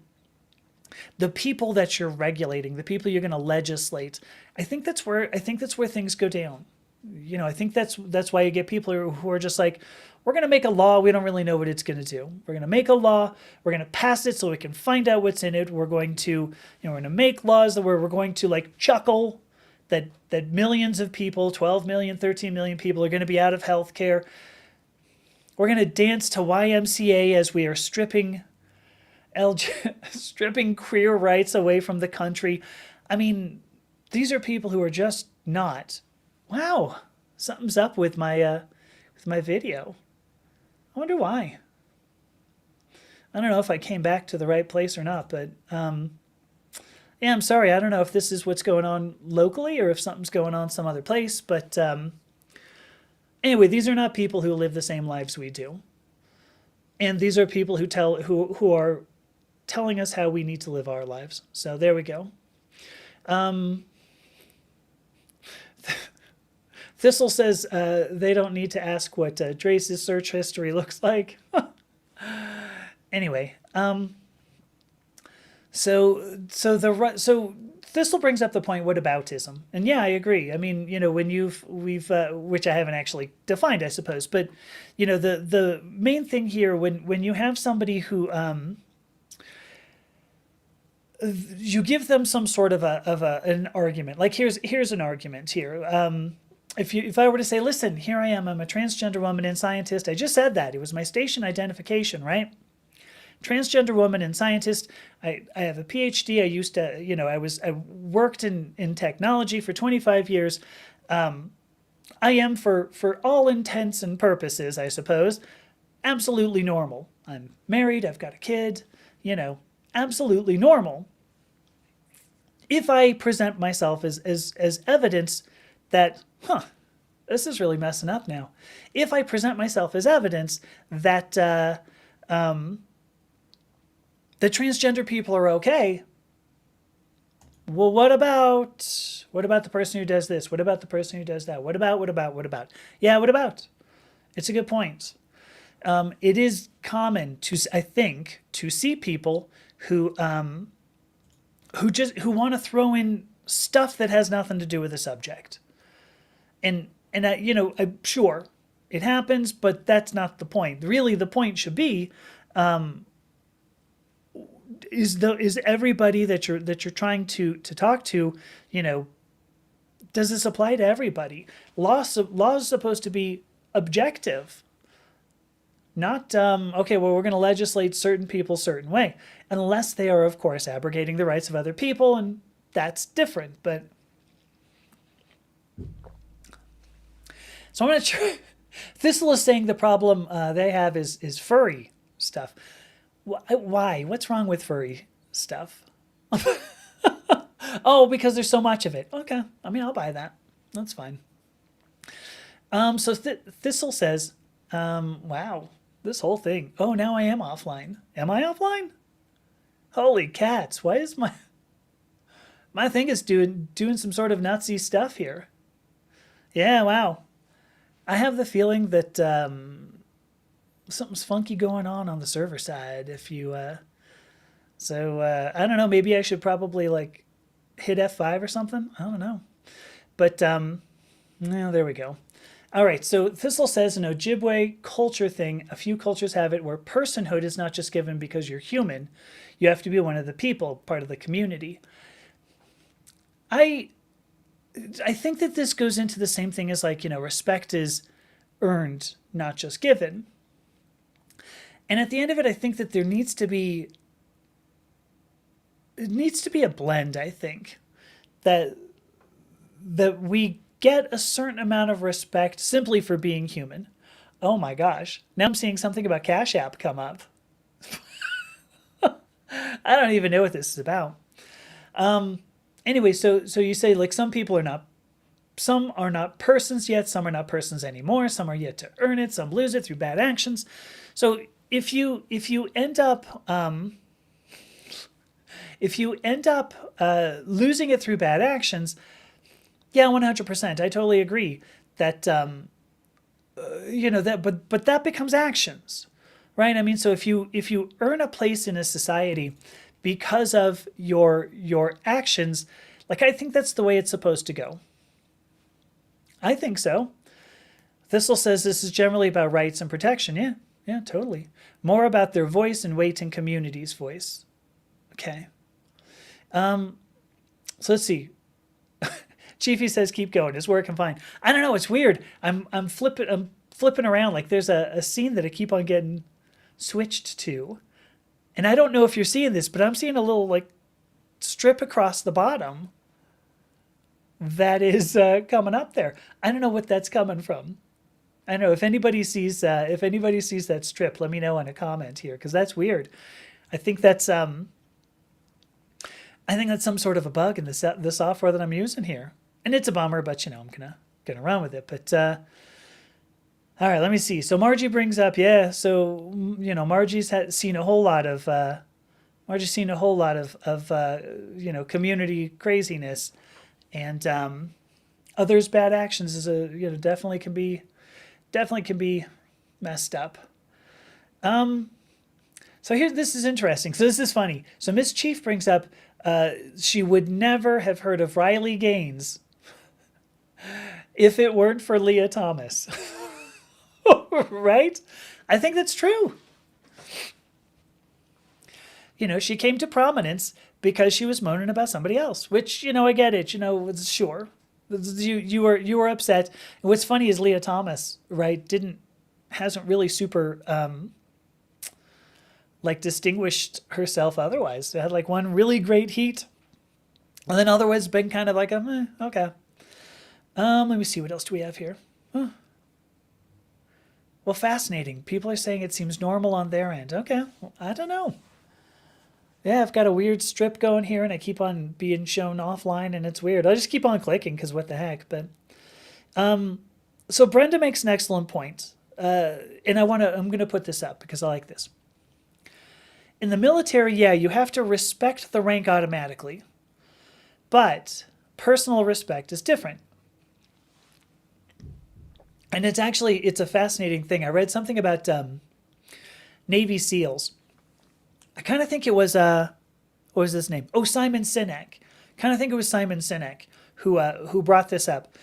the people that you're regulating, the people you're going to legislate, I think that's where things go down. I think that's why you get people who are just like, we're going to make a law. We don't really know what it's going to do. We're going to make a law. We're going to pass it so we can find out what's in it. We're going to, we're going to make laws that we're going to like chuckle that millions of people, 12 million, 13 million people are going to be out of healthcare. We're going to dance to YMCA as we are stripping stripping queer rights away from the country. I mean, these are people who are just not. Wow, something's up with my video. I wonder why. I don't know if I came back to the right place or not, but yeah, I'm sorry. I don't know if this is what's going on locally or if something's going on some other place. But anyway, these are not people who live the same lives we do, and these are people who are telling us how we need to live our lives. So there we go. Thistle says they don't need to ask what Drace's search history looks like. Anyway, so Thistle brings up the point, what aboutism? And yeah, I agree. I mean, when we've which I haven't actually defined, I suppose, but the main thing here, when you have somebody who you give them some sort of an argument. Like here's an argument here. If I were to say, listen, here I am, I'm a transgender woman and scientist. I just said that. It was my station identification, right? Transgender woman and scientist. I have a Ph.D. I used to, I worked in technology for 25 years. I am, for all intents and purposes, I suppose, absolutely normal. I'm married. I've got a kid. Absolutely normal. If I present myself as evidence that, this is really messing up now. If I present myself as evidence that the transgender people are okay, well, what about the person who does this? What about the person who does that? What about? Yeah, what about? It's a good point. It is common I think, to see people who want to throw in stuff that has nothing to do with the subject. And I'm sure it happens, but that's not the point. Really, the point should be, is everybody that you're trying to talk to, does this apply to everybody? Law is supposed to be objective. Not, okay, well, we're going to legislate certain people a certain way, unless they are, of course, abrogating the rights of other people, and that's different. But so I'm going to try. Thistle is saying the problem they have is furry stuff. Why? What's wrong with furry stuff? Oh, because there's so much of it. Okay, I mean, I'll buy that. That's fine. So Thistle says, wow, this whole thing. Oh, now I am offline. Am I offline? Holy cats! Why is my thing is doing some sort of Nazi stuff here? Yeah, wow. I have the feeling that something's funky going on the server side. If you, I don't know. Maybe I should probably like hit F5 or something. I don't know. But no, there we go. All right. So Thistle says an Ojibwe culture thing. A few cultures have it where personhood is not just given because you're human. You have to be one of the people, part of the community. I think that this goes into the same thing as like, respect is earned, not just given. And at the end of it, I think that there needs to be a blend, I think, that we get a certain amount of respect simply for being human. Oh my gosh. Now I'm seeing something about Cash App come up. I don't even know what this is about. Anyway, so you say like some are not persons yet, some are not persons anymore, some are yet to earn it, some lose it through bad actions. So if you end up losing it through bad actions, yeah, 100%, I totally agree that but that becomes actions, right? I mean, so if you earn a place in a society because of your actions, like I think that's the way it's supposed to go. I think so. Thistle says this is generally about rights and protection. Yeah, totally. More about their voice and weight in community's voice. Okay. So let's see. Chiefy says keep going. It's working fine. I don't know. It's weird. I'm flipping around. Like there's a scene that I keep on getting switched to. And I don't know if you're seeing this, but I'm seeing a little like strip across the bottom that is coming up there. I don't know what that's coming from. I don't know if anybody sees that strip, let me know in a comment here, because that's weird. I think that's some sort of a bug in the software that I'm using here, and it's a bummer. But I'm gonna run with it. But all right, let me see. So Margie brings up, yeah. So Margie's seen a whole lot of community craziness, and others' bad actions is definitely can be messed up. So this is interesting. So this is funny. So Miss Chief brings up she would never have heard of Riley Gaines if it weren't for Leah Thomas. Right? I think that's true. She came to prominence because she was moaning about somebody else, which, I get it, sure. You were upset. And what's funny is Leah Thomas, right, hasn't really super distinguished herself otherwise. It had like one really great heat, and then otherwise been kind of like okay. Let me see, what else do we have here? Huh. Well, fascinating. People are saying it seems normal on their end. Okay, well, I don't know. Yeah, I've got a weird strip going here, and I keep on being shown offline, and it's weird. I just keep on clicking because what the heck. But so Brenda makes an excellent point, and I'm going to put this up because I like this. In the military, yeah, you have to respect the rank automatically, but personal respect is different. And it's a fascinating thing. I read something about Navy SEALs. I kind of think it was, what was his name? Oh, Simon Sinek. Kind of think it was Simon Sinek who brought this up,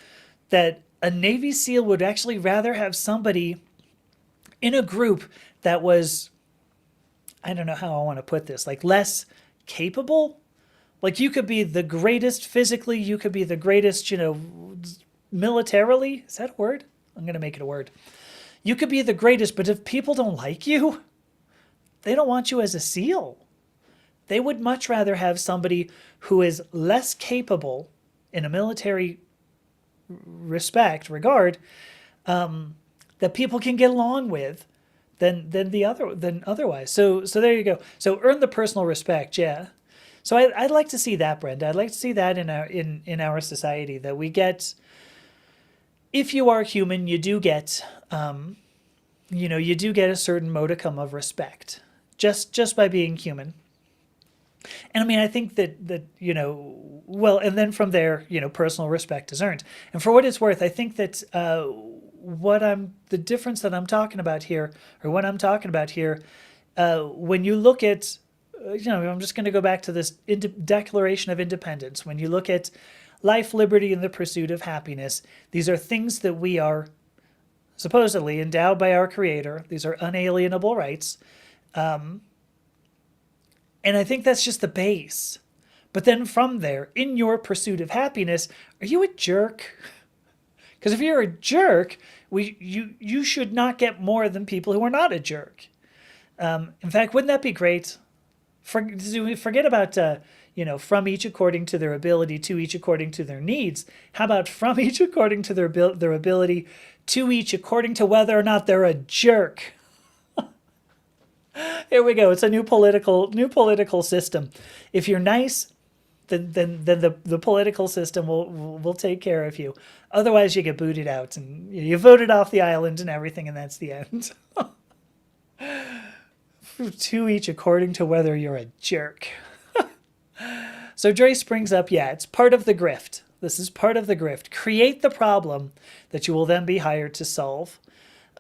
that a Navy SEAL would actually rather have somebody in a group that was, I don't know how I want to put this, like less capable. Like you could be the greatest physically, you could be the greatest, militarily. Is that a word? I'm going to make it a word. You could be the greatest, but if people don't like you, they don't want you as a SEAL. They would much rather have somebody who is less capable in a military regard, that people can get along with than otherwise. So there you go. So earn the personal respect, yeah. So I'd like to see that, Brenda. I'd like to see that in our society, that we get, if you are human, you do get you do get a certain modicum of respect just by being human. And I mean, I think that and then from there, personal respect is earned. And for what it's worth, I think that the difference that I'm talking about here, or what I'm talking about here, when you look at, I'm just going to go back to this Declaration of Independence. When you look at life, liberty, and the pursuit of happiness, these are things that we are supposedly endowed by our Creator. These are unalienable rights. And I think that's just the base. But then from there, in your pursuit of happiness, are you a jerk? Because if you're a jerk, you should not get more than people who are not a jerk. In fact, wouldn't that be great? Forget about, from each according to their ability, to each according to their needs. How about from each according to their ability, to each according to whether or not they're a jerk? Here we go. It's a new political system. If you're nice, then the political system will take care of you. Otherwise, you get booted out and you voted off the island and everything, and that's the end. To each according to whether you're a jerk. So Joyce brings up, yeah, it's part of the grift. This is part of the grift. Create the problem that you will then be hired to solve.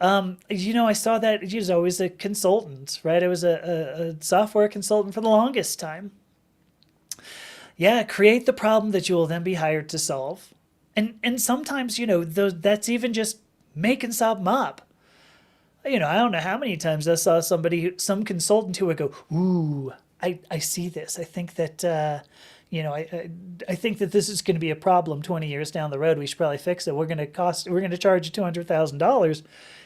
I saw that he was always a consultant, right? I was a software consultant for the longest time. Yeah, create the problem that you will then be hired to solve. And sometimes, that's even just making something up. I don't know how many times I saw some consultant who would go, ooh, I see this. I think that, I think that this is going to be a problem 20 years down the road. We should probably fix it. We're going to charge you $200,000.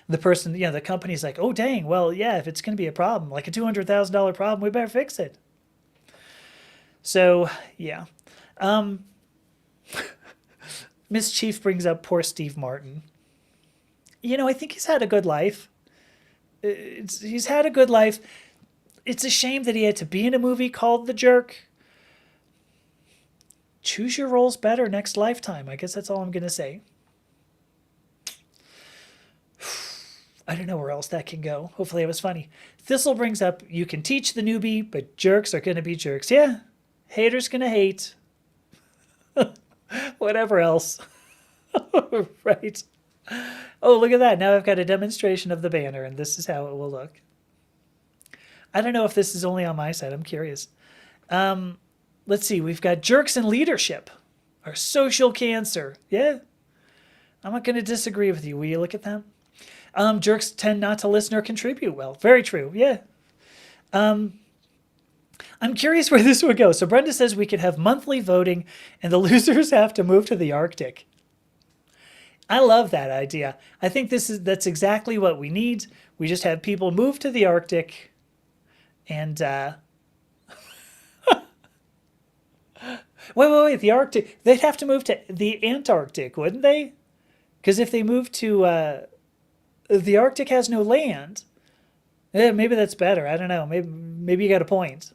The person, the company's like, oh, dang, well, yeah, if it's going to be a problem, like a $200,000 problem, we better fix it. So, yeah. Miss Chief brings up poor Steve Martin. I think he's had a good life. He's had a good life. It's a shame that he had to be in a movie called The Jerk. Choose your roles better next lifetime. I guess that's all I'm going to say. I don't know where else that can go. Hopefully it was funny. Thistle brings up, you can teach the newbie, but jerks are going to be jerks. Yeah, haters going to hate. Whatever else. Right. Oh, look at that. Now I've got a demonstration of the banner, and this is how it will look. I don't know if this is only on my side. I'm curious. Let's see. We've got jerks in leadership. Our social cancer. Yeah. I'm not going to disagree with you. Will you look at that? Jerks tend not to listen or contribute well. Very true. Yeah. I'm curious where this would go. So Brenda says we could have monthly voting and the losers have to move to the Arctic. I love that idea. I think that's exactly what we need. We just have people move to the Arctic and wait, the Arctic. They'd have to move to the Antarctic, wouldn't they? Because if they move to the Arctic has no land. Yeah, maybe that's better. I don't know. Maybe you got a point.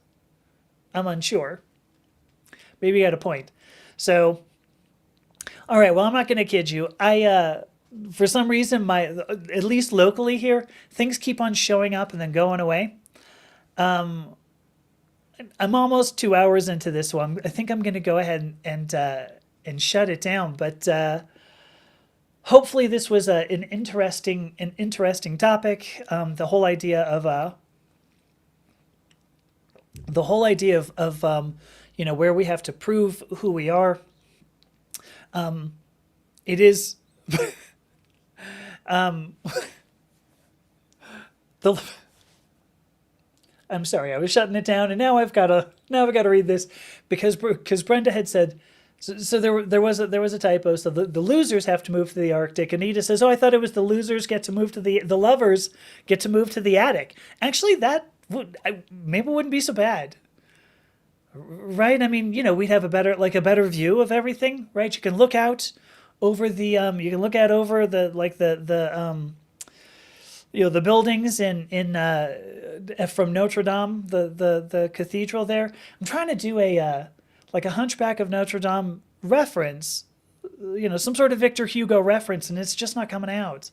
I'm unsure. Maybe you got a point. So, all right. Well, I'm not going to kid you. For some reason, at least locally here, things keep on showing up and then going away. I'm almost 2 hours into this one. I think I'm going to go ahead and shut it down. But hopefully, this was an interesting topic. The whole idea of where we have to prove who we are. It is I'm sorry, I was shutting it down, and now I've got to read this because Brenda had said. So there was a typo. So the losers have to move to the Arctic. Anita says, "Oh, I thought it was the losers get to move to the lovers get to move to the attic." Actually, that maybe wouldn't be so bad, right? I mean, we'd have a better view of everything, right? You can look out over the the buildings in from Notre Dame, the cathedral there. I'm trying to do a Hunchback of Notre Dame reference, some sort of Victor Hugo reference, and it's just not coming out.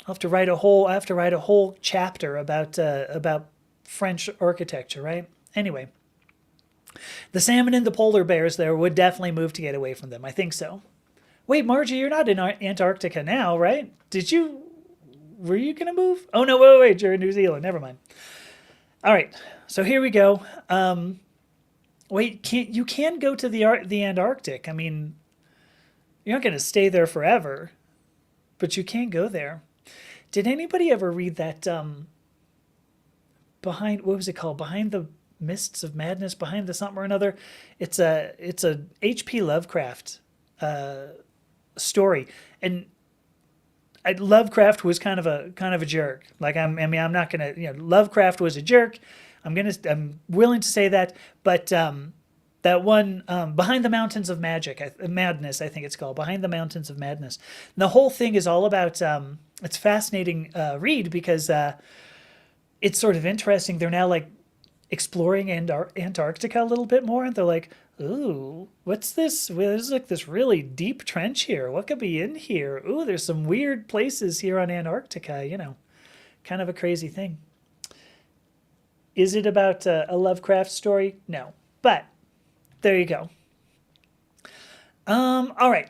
I have to write a whole chapter about French architecture, right? Anyway, the salmon and the polar bears there would definitely move to get away from them. I think so. Wait, Margie, you're not in Antarctica now, right? Were you going to move? Oh, no, wait, you're in New Zealand. Never mind. All right, so here we go. Wait, you can go to the Antarctic. I mean, you're not going to stay there forever, but you can go there. Did anybody ever read that what was it called? Behind the Mists of Madness, Behind the something or another? It's a H.P. Lovecraft story, and Lovecraft was kind of a jerk. Like I'm not gonna Lovecraft was a jerk. I'm willing to say that, but that one Behind the Mountains of Madness, I think it's called Behind the Mountains of Madness. And the whole thing is all about it's fascinating read because it's sort of interesting. They're now like exploring Antarctica a little bit more, and they're like, ooh, what's this? Well, there's like this really deep trench here. What could be in here? Ooh, there's some weird places here on Antarctica, kind of a crazy thing. Is it about a Lovecraft story? No, but there you go. All right.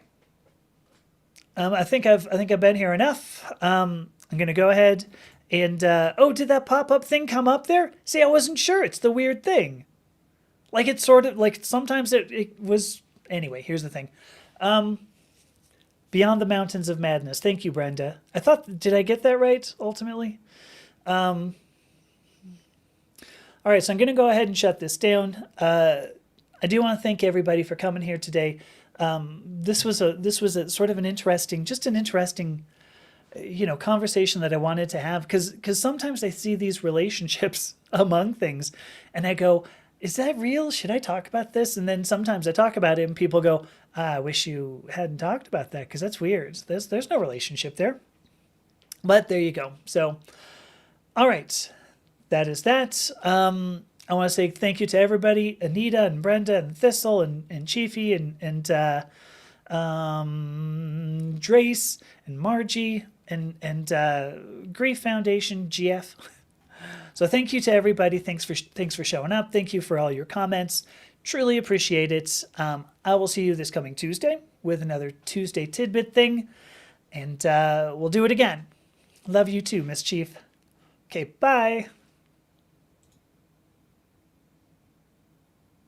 I think I've been here enough. I'm gonna go ahead and did that pop-up thing come up there? See, I wasn't sure. It's the weird thing. Like it's sort of like sometimes it was. Anyway, here's the thing. Beyond the Mountains of Madness. Thank you, Brenda. Did I get that right ultimately? All right, so I'm going to go ahead and shut this down. I do want to thank everybody for coming here today. This was a sort of an interesting conversation that I wanted to have, because sometimes I see these relationships among things and I go, is that real? Should I talk about this? And then sometimes I talk about it and people go, I wish you hadn't talked about that because that's weird. There's no relationship there. But there you go. So, all right, that is that. I want to say thank you to everybody, Anita and Brenda and Thistle and Chiefy and Drace and Margie and Grief Foundation GF. So thank you to everybody. Thanks for showing up. Thank you for all your comments. Truly appreciate it. I will see you this coming Tuesday with another Tuesday tidbit thing, and we'll do it again. Love you too, Miss Chief. Okay, bye.